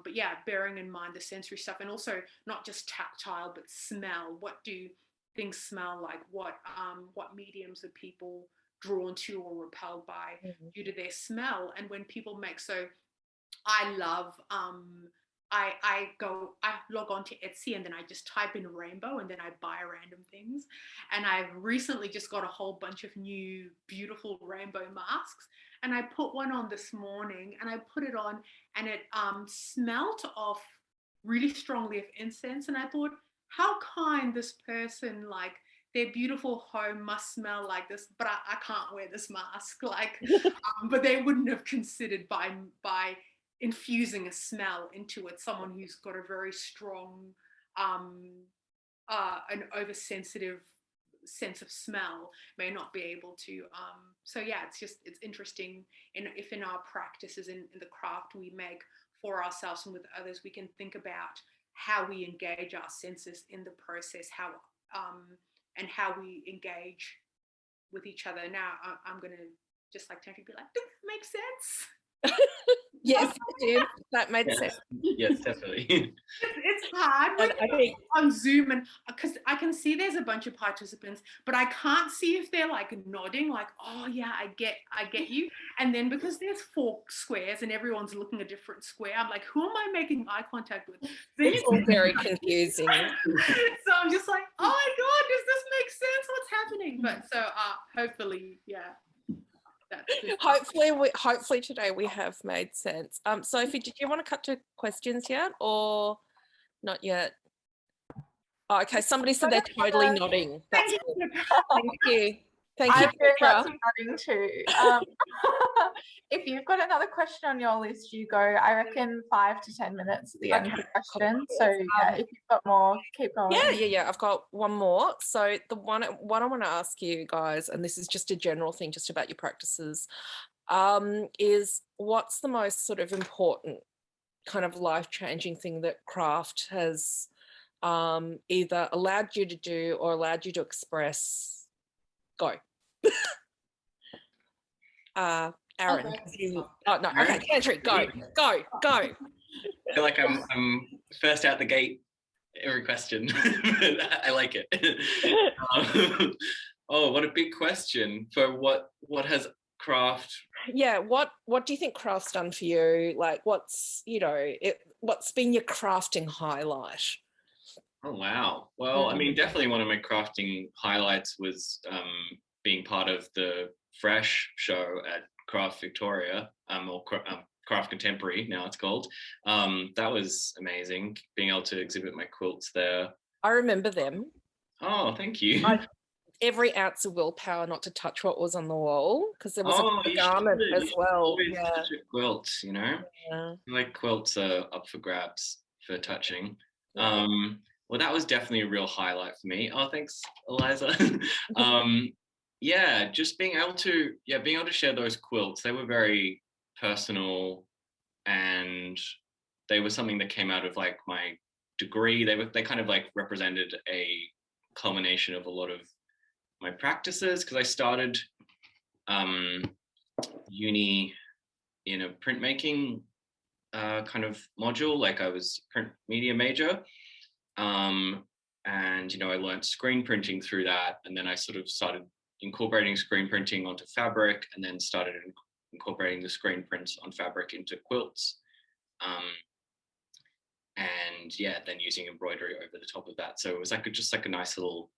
But yeah, bearing in mind the sensory stuff, and also not just tactile, but smell. What do things smell like? What mediums are people drawn to or repelled by due to their smell? And when people make, so I love, I log on to Etsy, and then I just type in rainbow, and then I buy random things. And I've recently just got a whole bunch of new beautiful rainbow masks, and I put one on this morning, and I put it on, and it smelt of really strongly of incense. And I thought, how kind this person, like their beautiful home must smell like this, but I can't wear this mask. Like, but they wouldn't have considered by infusing a smell into it. Someone who's got a very strong, an oversensitive sense of smell may not be able to. So yeah, it's interesting. If in our practices in the craft we make for ourselves and with others, we can think about how we engage our senses in the process, and how we engage with each other. Now I'm going to, just like Tantri, be like, does that make sense? Yes, it did. That made sense. Yes, definitely. It's hard when I think on Zoom, and because I can see there's a bunch of participants, but I can't see if they're like nodding, like, oh yeah, I get you. And then because there's 4 squares and everyone's looking a different square, I'm like, who am I making eye contact with? it's all very confusing. So I'm just like, oh my God, does this make sense? What's happening? But so hopefully, yeah. Hopefully today we have made sense. Sophie, did you want to cut to questions yet, or not yet? Oh, okay, somebody said they're totally nodding. That's cool. Thank you. Thank you, I'm doing lots Petra. of nodding too. If you've got another question on your list, you go, I reckon 5 to 10 minutes at the end of the question. So yeah, if you've got more, keep going. Yeah. I've got one more. So the one I want to ask you guys, and this is just a general thing, just about your practices, is what's the most sort of important kind of life-changing thing that craft has either allowed you to do or allowed you to express? Go. Aaron. Okay. Oh no, okay, Tantri, go. I feel like I'm first out the gate every question. I like it. Oh, what a big question for what has craft. Yeah, what do you think craft's done for you? Like, what's been your crafting highlight? Oh wow. Well, I mean, definitely one of my crafting highlights was being part of the Fresh show at Craft Victoria, or Craft Contemporary now it's called. That was amazing, being able to exhibit my quilts there. I remember them. Oh, thank you. every ounce of willpower not to touch what was on the wall, because there was a you garment should. as You should well. always Yeah. touch a quilt, you know? Yeah. Like quilts are up for grabs for touching. Yeah. Well, that was definitely a real highlight for me. Oh, thanks, Eliza. Yeah, just being able to share those quilts. They were very personal, and they were something that came out of like my degree. They kind of like represented a culmination of a lot of my practices, because I started uni in a printmaking kind of module. Like I was print media major, and you know, I learned screen printing through that, and then I sort of started incorporating screen printing onto fabric, and then started incorporating the screen prints on fabric into quilts, and yeah, then using embroidery over the top of that. So it was like just like a nice little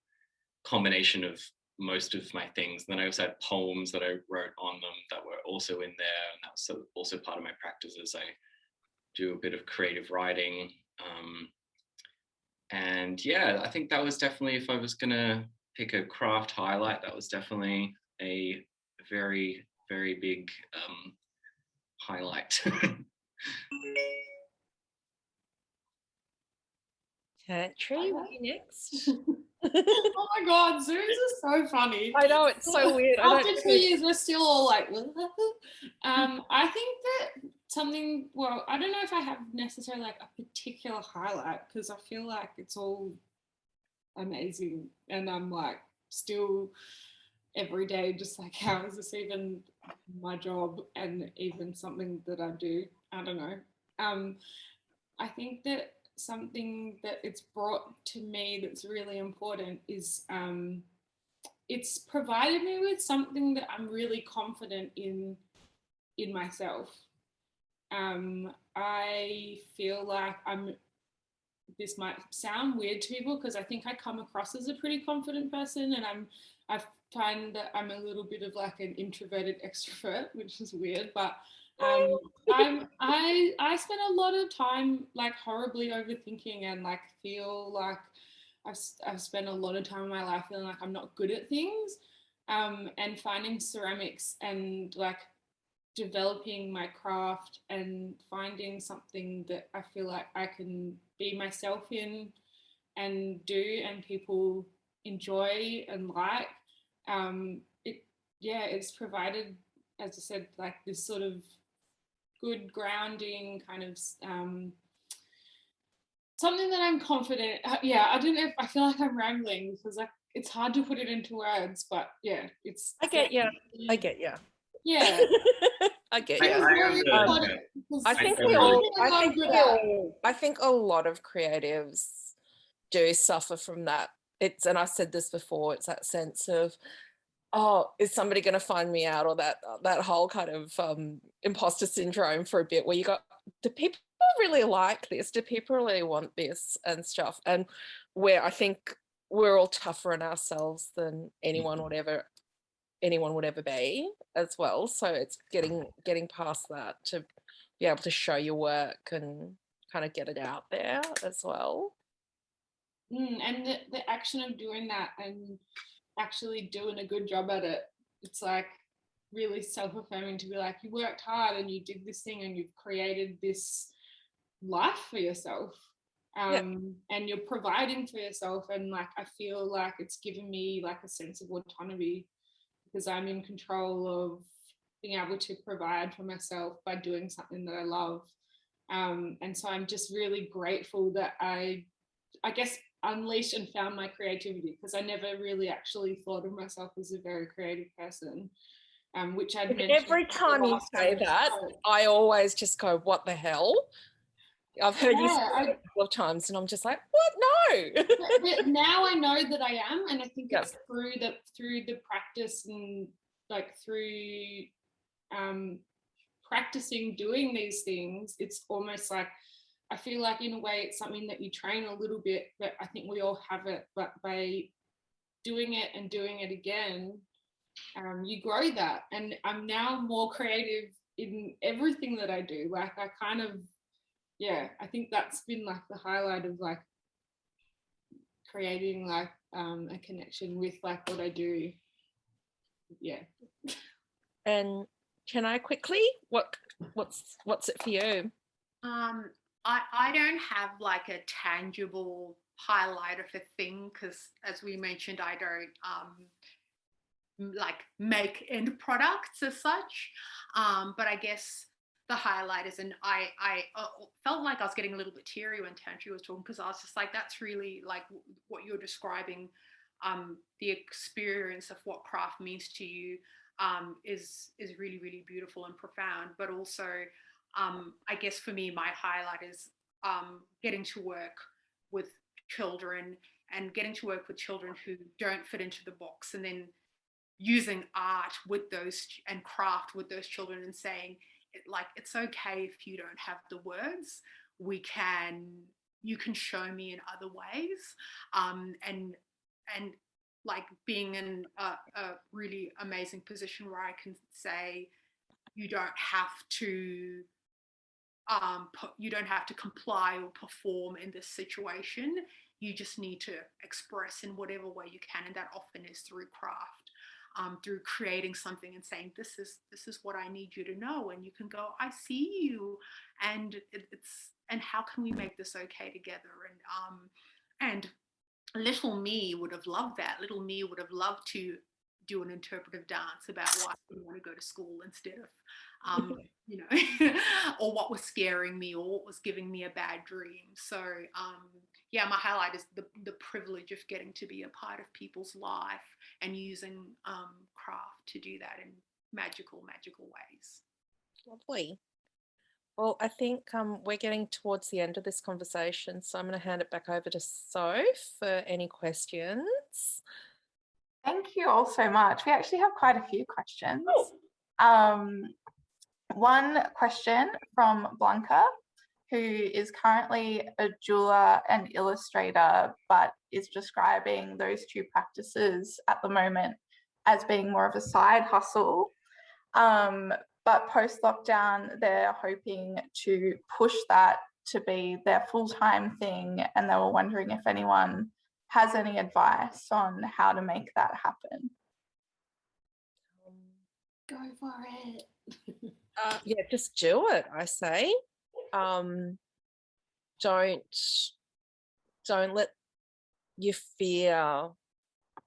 combination of most of my things. And then I also had poems that I wrote on them that were also in there, and that was also part of my practices. I do a bit of creative writing, and yeah, I think that was definitely, if I was gonna pick a craft highlight, that was definitely a very, very big highlight. Tantri, you next? Oh my God, Zoos are so funny. I know, it's so weird. After 2 years, we're still all like, I think that something, well, I don't know if I have necessarily like a particular highlight, because I feel like it's all amazing, and I'm like still every day just like, how is this even my job and even something that I do? I don't know. I think that something that it's brought to me that's really important is it's provided me with something that I'm really confident in myself. I feel like this might sound weird to people, because I think I come across as a pretty confident person, and I find that I'm a little bit of like an introverted extrovert, which is weird, but I spend a lot of time like horribly overthinking, and like feel like I've spent a lot of time in my life feeling like I'm not good at things, and finding ceramics and like developing my craft and finding something that I feel like I can be myself in and do, and people enjoy and like. It's provided, as I said, like this sort of good grounding kind of something that I'm confident. I don't know if I feel like I'm rambling, because like it's hard to put it into words, but yeah, it's. I get you. I get you. Yeah. I get you. I think a lot of creatives do suffer from that. And I said this before, it's that sense of, oh, is somebody going to find me out, or that whole kind of imposter syndrome for a bit, where you got, do people really like this? Do people really want this and stuff? And where I think we're all tougher on ourselves than anyone would ever be as well. So it's getting past that to be able to show your work and kind of get it out there as well. And the action of doing that and actually doing a good job at it, it's like really self-affirming to be like, you worked hard and you did this thing and you've created this life for yourself, and you're providing for yourself, and like I feel like it's given me like a sense of autonomy, because I'm in control of being able to provide for myself by doing something that I love, and so I'm just really grateful that I guess unleashed and found my creativity, because I never really actually thought of myself as a very creative person, which I'd mentioned. Every time you say that, I always just go, what the hell? I've heard you say it a couple of times, and I'm just like, what? No. But now I know that I am, and I think it's through the practice, and like through practicing doing these things, it's almost like, I feel like in a way it's something that you train a little bit, but I think we all have it, but by doing it and doing it again, you grow that. And I'm now more creative in everything that I do. Like I kind of, I think that's been like the highlight of like creating like a connection with like what I do. Yeah. And can I quickly, what's it for you? I don't have like a tangible highlight of a thing, because as we mentioned, I don't like make end products as such, but I guess the highlight is, and I felt like I was getting a little bit teary when Tantri was talking, because I was just like, that's really like what you're describing, the experience of what craft means to you, is really, really beautiful and profound. But also, I guess for me, my highlight is getting to work with children, and getting to work with children who don't fit into the box, and then using art with those and craft with those children, and saying like, it's okay if you don't have the words, you can show me in other ways, and like being in a really amazing position where I can say, you don't have to comply or perform in this situation. You just need to express in whatever way you can, and that often is through craft, through creating something and saying, this is what I need you to know, and you can go, I see you, and and how can we make this okay together? And little me would have loved that. Little me would have loved to do an interpretive dance about why I didn't want to go to school instead of, you know, or what was scaring me, or what was giving me a bad dream. So, yeah, my highlight is the privilege of getting to be a part of people's life, and using craft to do that in magical ways. Lovely. Well, I think we're getting towards the end of this conversation, so I'm going to hand it back over to Soph for any questions. Thank you all so much. We actually have quite a few questions. One question from Blanca, who is currently a jeweler and illustrator, but is describing those two practices at the moment as being more of a side hustle. But post-lockdown, they're hoping to push that to be their full-time thing, and they were wondering if anyone has any advice on how to make that happen. Go for it. Yeah, just do it, I say. Don't let your fear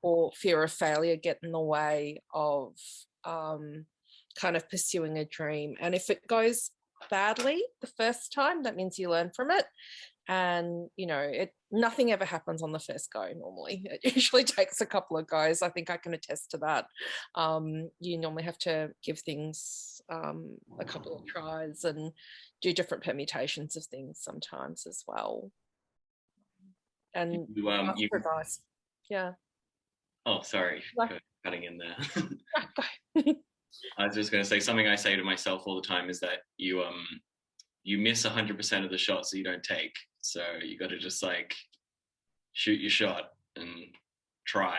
of failure get in the way of kind of pursuing a dream. And if it goes badly the first time, that means you learn from it. And, you know, nothing ever happens on the first go normally. It usually takes a couple of goes. I think I can attest to that. You normally have to give things a couple of tries and do different permutations of things sometimes as well. And you advice. Yeah. Oh, sorry, cutting in there. I was just going to say, something I say to myself all the time is that you miss 100% of the shots that you don't take. So you got to just like shoot your shot and try.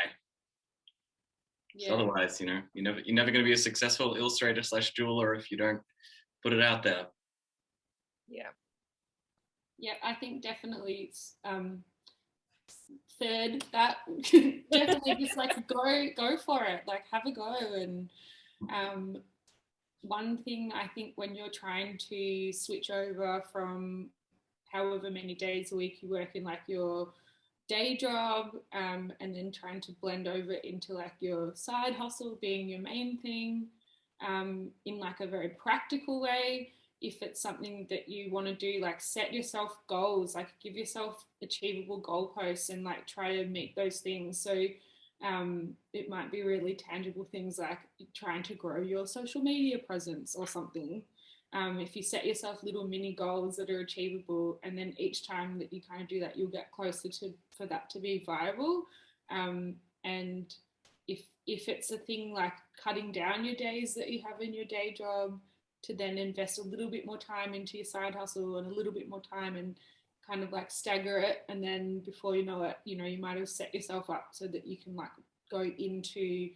Yeah. So otherwise, you know, you're never going to be a successful illustrator / jeweler if you don't put it out there. Yeah. Yeah, I think definitely it's third that definitely just like go for it, like have a go. And one thing I think when you're trying to switch over from however many days a week you work in like your day job, and then trying to blend over into like your side hustle being your main thing, in like a very practical way. If it's something that you want to do, like set yourself goals, like give yourself achievable goalposts and like try to meet those things. So it might be really tangible things like trying to grow your social media presence or something. If you set yourself little mini goals that are achievable, and then each time that you kind of do that, you'll get closer to for that to be viable. And if it's a thing like cutting down your days that you have in your day job to then invest a little bit more time into your side hustle and a little bit more time, and kind of like stagger it, and then before you know it, you know, you might have set yourself up so that you can like go into,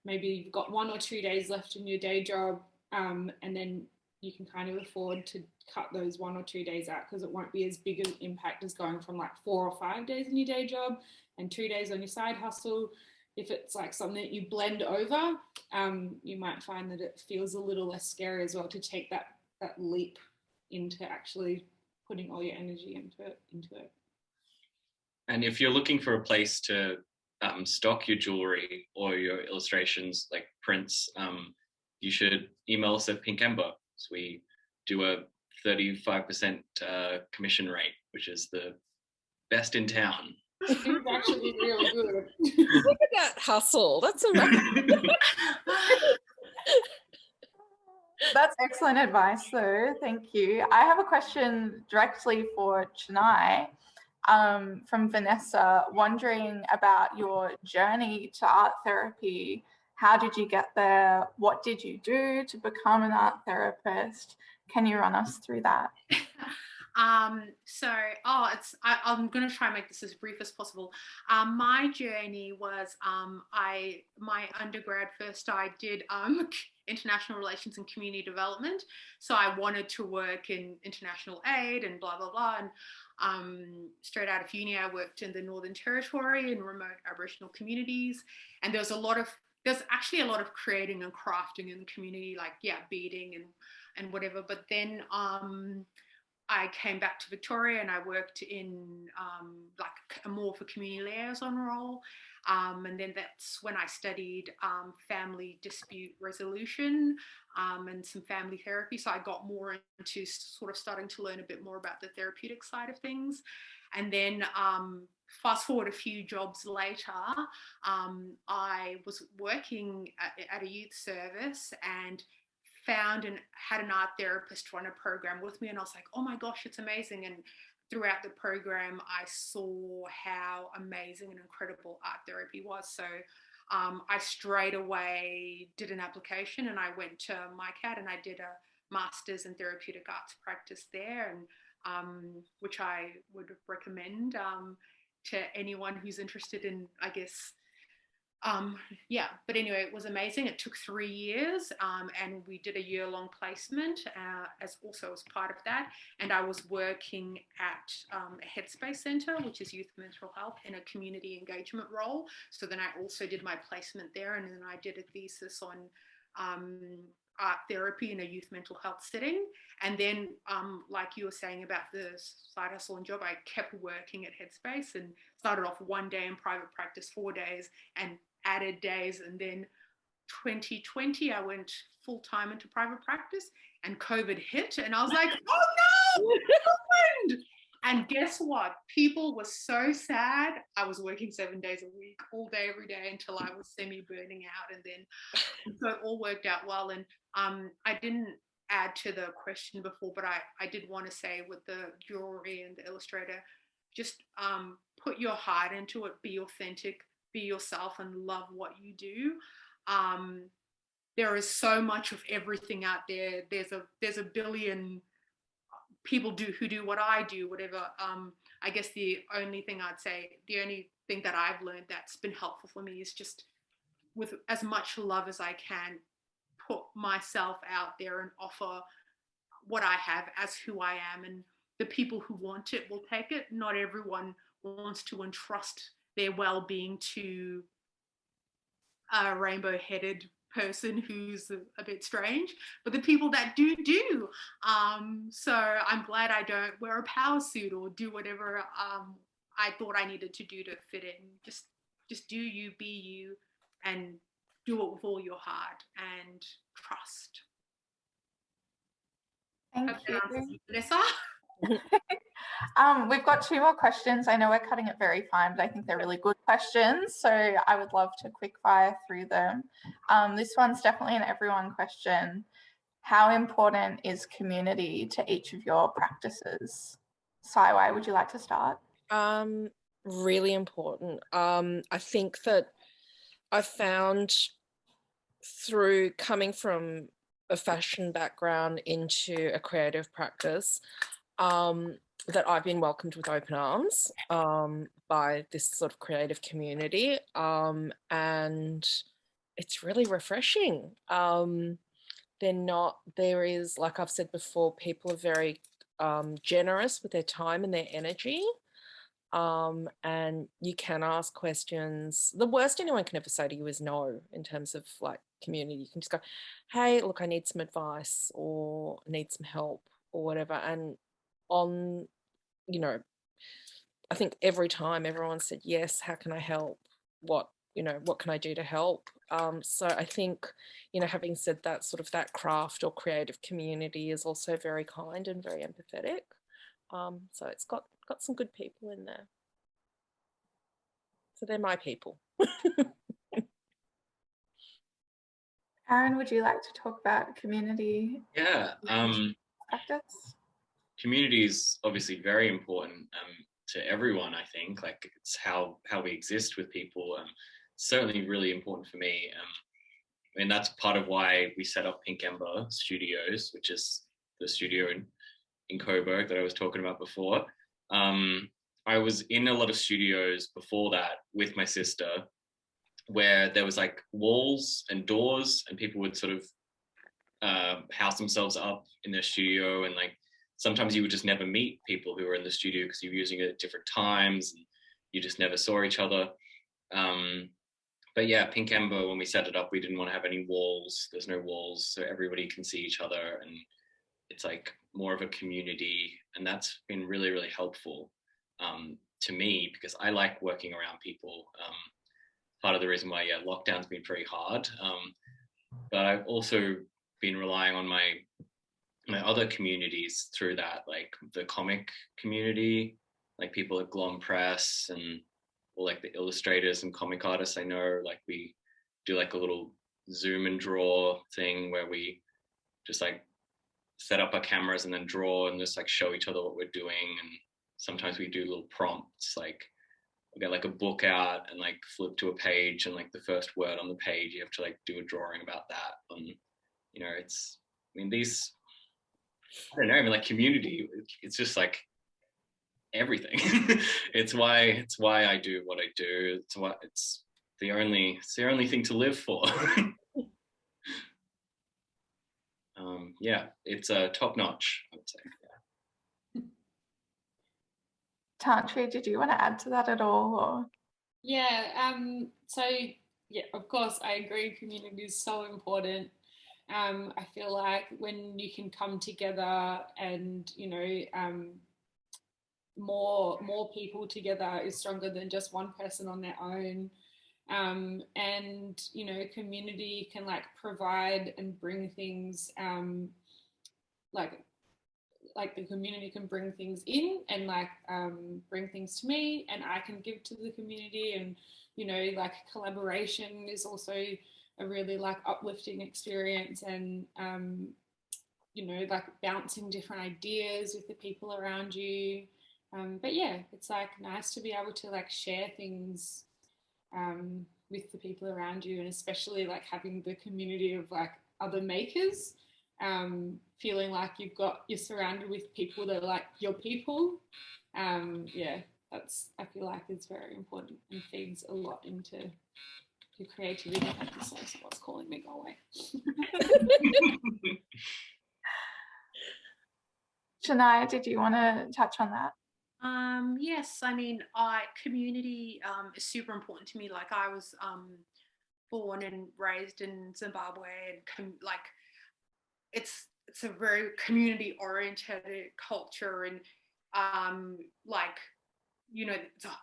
maybe you've got 1 or 2 days left in your day job, and then you can kind of afford to cut those 1 or 2 days out, because it won't be as big an impact as going from like 4 or 5 days in your day job and 2 days on your side hustle. If it's like something that you blend over, you might find that it feels a little less scary as well to take that leap into actually putting all your energy into it. And if you're looking for a place to stock your jewelry or your illustrations, like prints, you should email us at Pink Ember. So we do a 35% commission rate, which is the best in town. It's actually really good. Look at that hustle. That's amazing. That's excellent advice, though. Thank you. I have a question directly for Chenai, from Vanessa, wondering about your journey to art therapy. How did you get there? What did you do to become an art therapist? Can you run us through that? I'm going to try and make this as brief as possible. My journey was, my undergrad first, I did international relations and community development. So I wanted to work in international aid and blah, blah, blah. And straight out of uni, I worked in the Northern Territory in remote Aboriginal communities. And there's actually a lot of creating and crafting in the community, like, beading and whatever. But then I came back to Victoria and I worked in more of a community liaison role. And then that's when I studied family dispute resolution and some family therapy. So I got more into sort of starting to learn a bit more about the therapeutic side of things. And then fast forward a few jobs later, I was working at a youth service and found and had an art therapist run a program with me, and I was like, oh my gosh, it's amazing. And throughout the program I saw how amazing and incredible art therapy was. So I straight away did an application and I went to MyCAT and I did a master's in therapeutic arts practice there, and which I would recommend to anyone who's interested in, I guess, but anyway, it was amazing. It took 3 years, and we did a year-long placement as part of that. And I was working at a Headspace Centre, which is youth mental health, in a community engagement role. So then I also did my placement there, and then I did a thesis on art therapy in a youth mental health setting. And then, like you were saying about the side hustle and job, I kept working at Headspace and started off 1 day in private practice, 4 days, and added days. And then 2020, I went full time into private practice and COVID hit. And I was like, oh no, what happened? And guess what? People were so sad. I was working 7 days a week, all day, every day, until I was semi-burning out. And then, so it all worked out well. And I didn't add to the question before, but I did want to say with the jewelry and the illustrator, just put your heart into it, be authentic, be yourself, and love what you do. There is so much of everything out there. There's a billion people who do what I do, whatever. I guess the only thing that I've learned that's been helpful for me is just, with as much love as I can, put myself out there and offer what I have as who I am. And the people who want it will take it. Not everyone wants to entrust their well-being to a rainbow-headed person who's a bit strange, but the people that do. So I'm glad I don't wear a power suit or do whatever I thought I needed to do to fit in. Just do you, be you, and do it with all your heart and trust. Thank you. Vanessa? We've got 2 more questions. I know we're cutting it very fine, but I think they're really good questions. So I would love to quick fire through them. This one's definitely an everyone question. How important is community to each of your practices? Sai-Wai, would you like to start? Really important. I think that I found through coming from a fashion background into a creative practice, that I've been welcomed with open arms by this sort of creative community, and it's really refreshing. there is, like I've said before, people are very generous with their time and their energy. And you can ask questions. The worst anyone can ever say to you is no, in terms of like community. You can just go, hey, look, I need some advice or need some help or whatever. And on, you know, I think every time everyone said, yes, how can I help? What can I do to help? So I think, having said that, sort of that craft or creative community is also very kind and very empathetic. So it's got some good people in there. So they're my people. Aaron, would you like to talk about community? Yeah. Practice? Community is obviously very important to everyone, I think. Like, it's how we exist with people. Certainly really important for me. And that's part of why we set up Pink Ember Studios, which is the studio in Coburg that I was talking about before. I was in a lot of studios before that with my sister, where there was like walls and doors, and people would sort of house themselves up in their studio, and like sometimes you would just never meet people who were in the studio because you were using it at different times and you just never saw each other. But yeah, Pink Ember, when we set it up, we didn't want to have any walls. There's no walls, so everybody can see each other, and it's like more of a community, and that's been really, really helpful to me, because I like working around people. Part of the reason why, lockdown's been pretty hard, but I've also been relying on my other communities through that, like the comic community, like people at Glom Press, and or like the illustrators and comic artists I know. Like we do like a little Zoom and draw thing where we just like set up our cameras and then draw and just like show each other what we're doing. And sometimes we do little prompts, like we'll get like a book out and like flip to a page, and like the first word on the page you have to like do a drawing about that. And these, I don't know, like community, it's just like everything. it's why I do what I do. It's the only thing to live for. It's top notch, I would say. Tantri, did you want to add to that at all? Or? So of course I agree, community is so important. I feel like when you can come together and more people together is stronger than just one person on their own. And community can like provide and bring things, like the community can bring things in and like bring things to me, and I can give to the community. And like collaboration is also a really like uplifting experience, and like bouncing different ideas with the people around you. But yeah, it's like nice to be able to like share things with the people around you, and especially like having the community of like other makers, feeling like you're surrounded with people that are like your people. That's, I feel like, is very important and feeds a lot into your creativity. So what's calling me, go away. Chenai, did you want to touch on that? Yes, community is super important to me. Like I was born and raised in Zimbabwe, and it's a very community oriented culture, and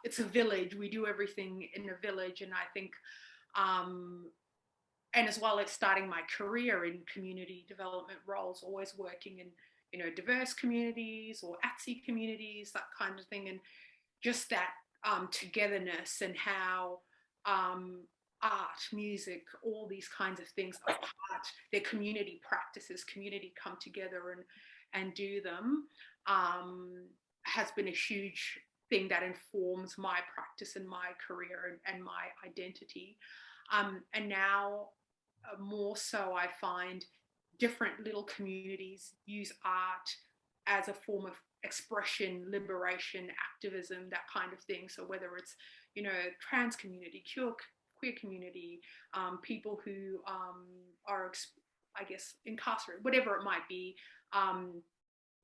it's a village. We do everything in a village, and I think and as well as starting my career in community development roles, always working in diverse communities or ATSI communities, that kind of thing. And just that togetherness, and how art, music, all these kinds of things are part, their community practices, community come together and do them, has been a huge thing that informs my practice and my career and my identity. And now more so, I find different little communities use art as a form of expression, liberation, activism, that kind of thing. So whether it's, trans community, queer community, people who are I guess, incarcerated, whatever it might be,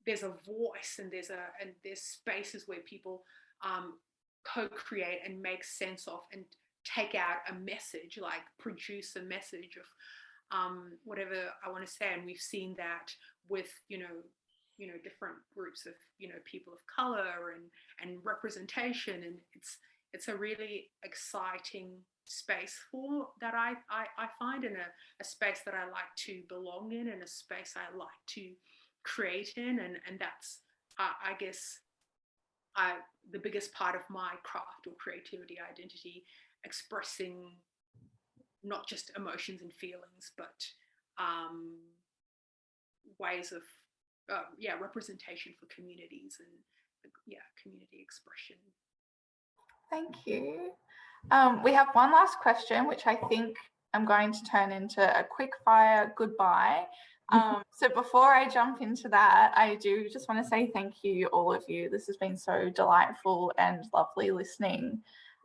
there's a voice, and there's spaces where people co-create and make sense of and take out a message, like produce a message of whatever I want to say. And we've seen that with different groups of people of color and representation, and it's a really exciting space for that I find, in a space that I like to belong in, and a space I like to create in, and that's I guess the biggest part of my craft or creativity identity, expressing not just emotions and feelings, but ways of representation for communities, and community expression. Thank you. We have one last question, which I think I'm going to turn into a quick fire goodbye. So before I jump into that, I do just want to say thank you, all of you. This has been so delightful and lovely listening.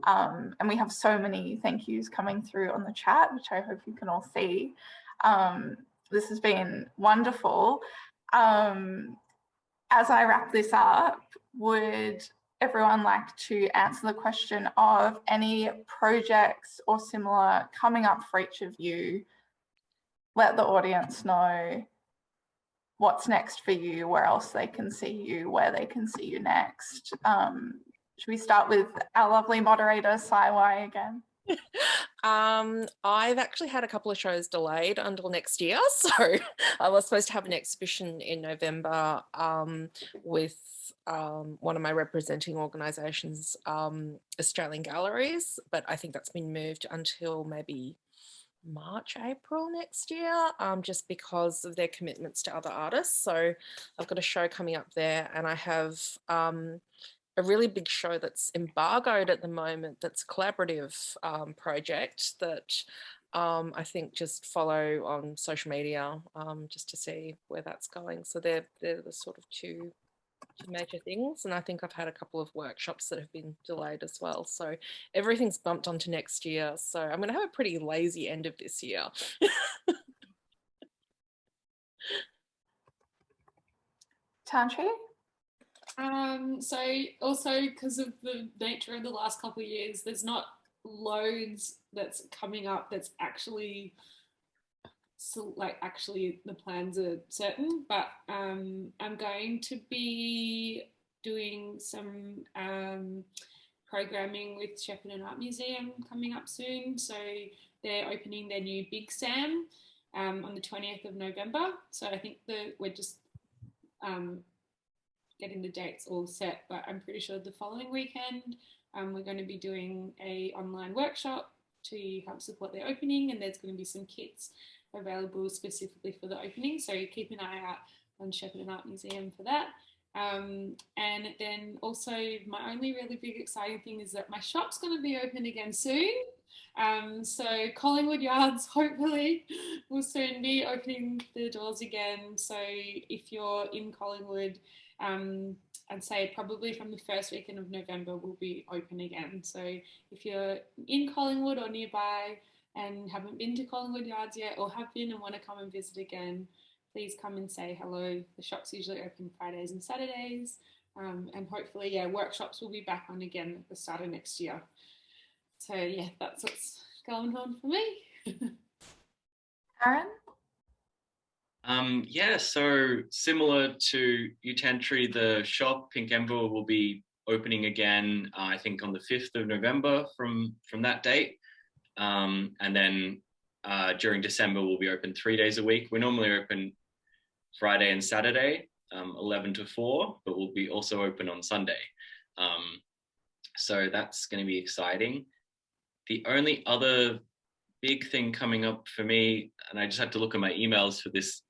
And we have so many thank yous coming through on the chat, which I hope you can all see. This has been wonderful. As I wrap this up, would everyone like to answer the question of any projects or similar coming up for each of you? Let the audience know what's next for you, where else they can see you, where they can see you next. Should we start with our lovely moderator, Sai-Wai, again? I've actually had a couple of shows delayed until next year. So I was supposed to have an exhibition in November with one of my representing organisations, Australian Galleries, but I think that's been moved until maybe March, April next year, just because of their commitments to other artists. So I've got a show coming up there, and I have a really big show that's embargoed at the moment, that's a collaborative project that I think just follow on social media just to see where that's going. So they're the sort of two major things, and I think I've had a couple of workshops that have been delayed as well. So everything's bumped onto next year. So I'm going to have a pretty lazy end of this year. Tantri? So also, because of the nature of the last couple of years, there's not loads that's coming up that's actually the plans are certain, but I'm going to be doing some programming with Shepparton Art Museum coming up soon. So they're opening their new Big Sam on the 20th of November. So I think we're just getting the dates all set, but I'm pretty sure the following weekend we're going to be doing a online workshop to help support their opening, and there's going to be some kits available specifically for the opening, so keep an eye out on Shepparton Art Museum for that. And then also my only really big exciting thing is that my shop's going to be open again soon. So Collingwood Yards hopefully will soon be opening the doors again. So if you're in Collingwood, I'd say probably from the first weekend of November will be open again. So if you're in Collingwood or nearby and haven't been to Collingwood Yards yet, or have been and want to come and visit again, please come and say hello. The shop's usually open Fridays and Saturdays, and hopefully, workshops will be back on again at the start of next year. So that's what's going on for me. Aaron? So similar to you, Tantri, the shop Pink Envelope will be opening again, I think on the 5th of November from that date. And then during December, we'll be open 3 days a week. We're normally open Friday and Saturday, 11 to 4, but we'll be also open on Sunday. So that's going to be exciting. The only other big thing coming up for me, and I just had to look at my emails for this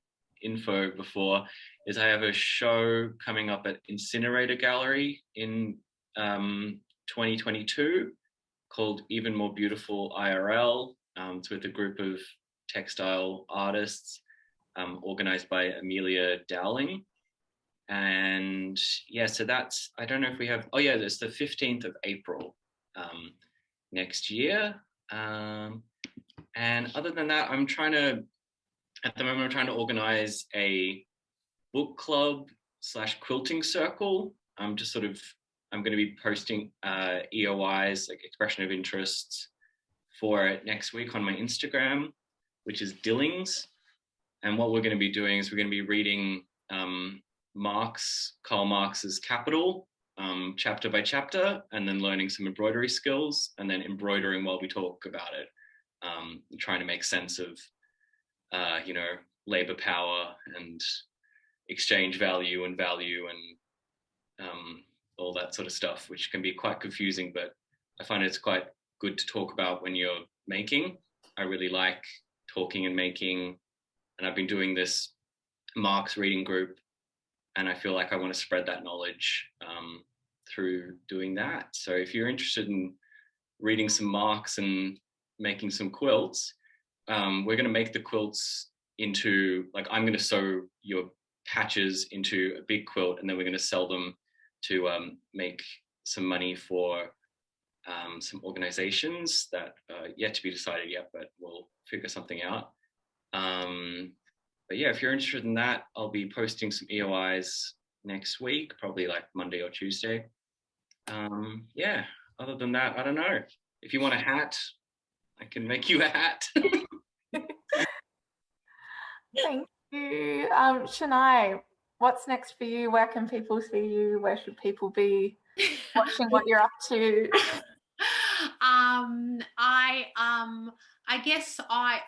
info before, is I have a show coming up at Incinerator Gallery in 2022 called Even More Beautiful IRL. It's with a group of textile artists organized by Amelia Dowling. And so that's, I don't know if we have, it's the 15th of April next year. And other than that, I'm trying to at the moment, I'm trying to organize a book club / quilting circle. I'm going to be posting EOIs, like expression of interests, for it next week on my Instagram, which is Billings. And what we're going to be doing is we're going to be reading Karl Marx's Capital, chapter by chapter, and then learning some embroidery skills, and then embroidering while we talk about it, trying to make sense of labor power and exchange value and all that sort of stuff, which can be quite confusing, but I find it's quite good to talk about when you're making. I really like talking and making, and I've been doing this Marx reading group, and I feel like I want to spread that knowledge through doing that. So if you're interested in reading some Marx and making some quilts, we're going to make the quilts into, like, I'm going to sew your patches into a big quilt, and then we're going to sell them to make some money for some organizations that are yet to be decided yet, but we'll figure something out. But yeah, if you're interested in that, I'll be posting some EOIs next week, probably like Monday or Tuesday. Yeah, other than that, I don't know. If you want a hat, I can make you a hat. Thank you. Chenai, what's next for you? Where can people see you? Where should people be watching what you're up to? I guess I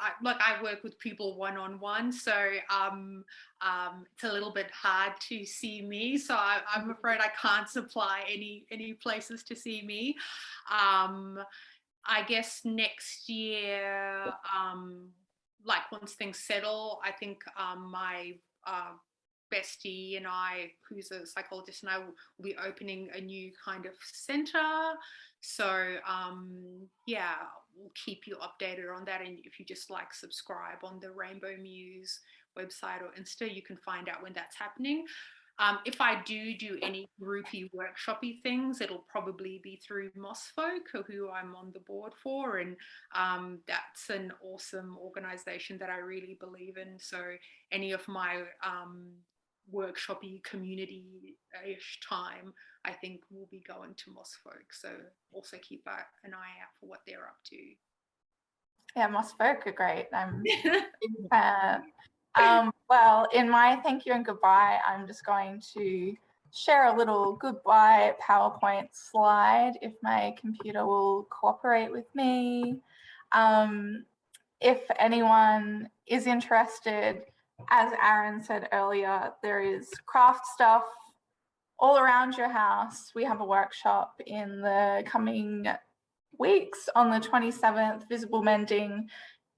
work with people one-on-one, so it's a little bit hard to see me. So I'm afraid I can't supply any places to see me. I guess next year, like once things settle, I think my bestie and I, who's a psychologist, and I will be opening a new kind of center. So yeah, we'll keep you updated on that. And if you just like subscribe on the Rainbow Muse website or Insta, you can find out when that's happening. If I do any groupy workshoppy things, it'll probably be through Mossfolk, who I'm on the board for, and that's an awesome organization that I really believe in. So any of my workshoppy community-ish time, I think we'll be going to Mossfolk. So also keep an eye out for what they're up to. Yeah, Mossfolk are great. I'm a big fan. Well, in my thank you and goodbye, I'm just going to share a little goodbye PowerPoint slide if my computer will cooperate with me. If anyone is interested, as Aaron said earlier, there is craft stuff all around your house. We have a workshop in the coming weeks on the 27th, visible mending.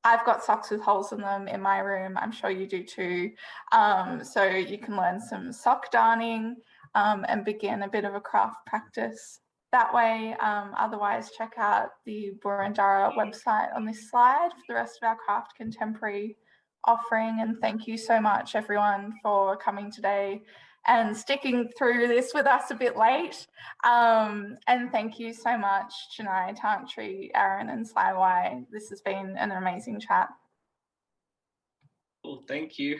I've got socks with holes in them in my room. I'm sure you do too. So you can learn some sock darning and begin a bit of a craft practice that way. Otherwise, check out the Boroondara website on this slide for the rest of our craft contemporary offering. And thank you so much, everyone, for coming today and sticking through this with us a bit late. And thank you so much, Chenai, Tantri, Aaron, and Sai-Wai. This has been an amazing chat. Well, thank you.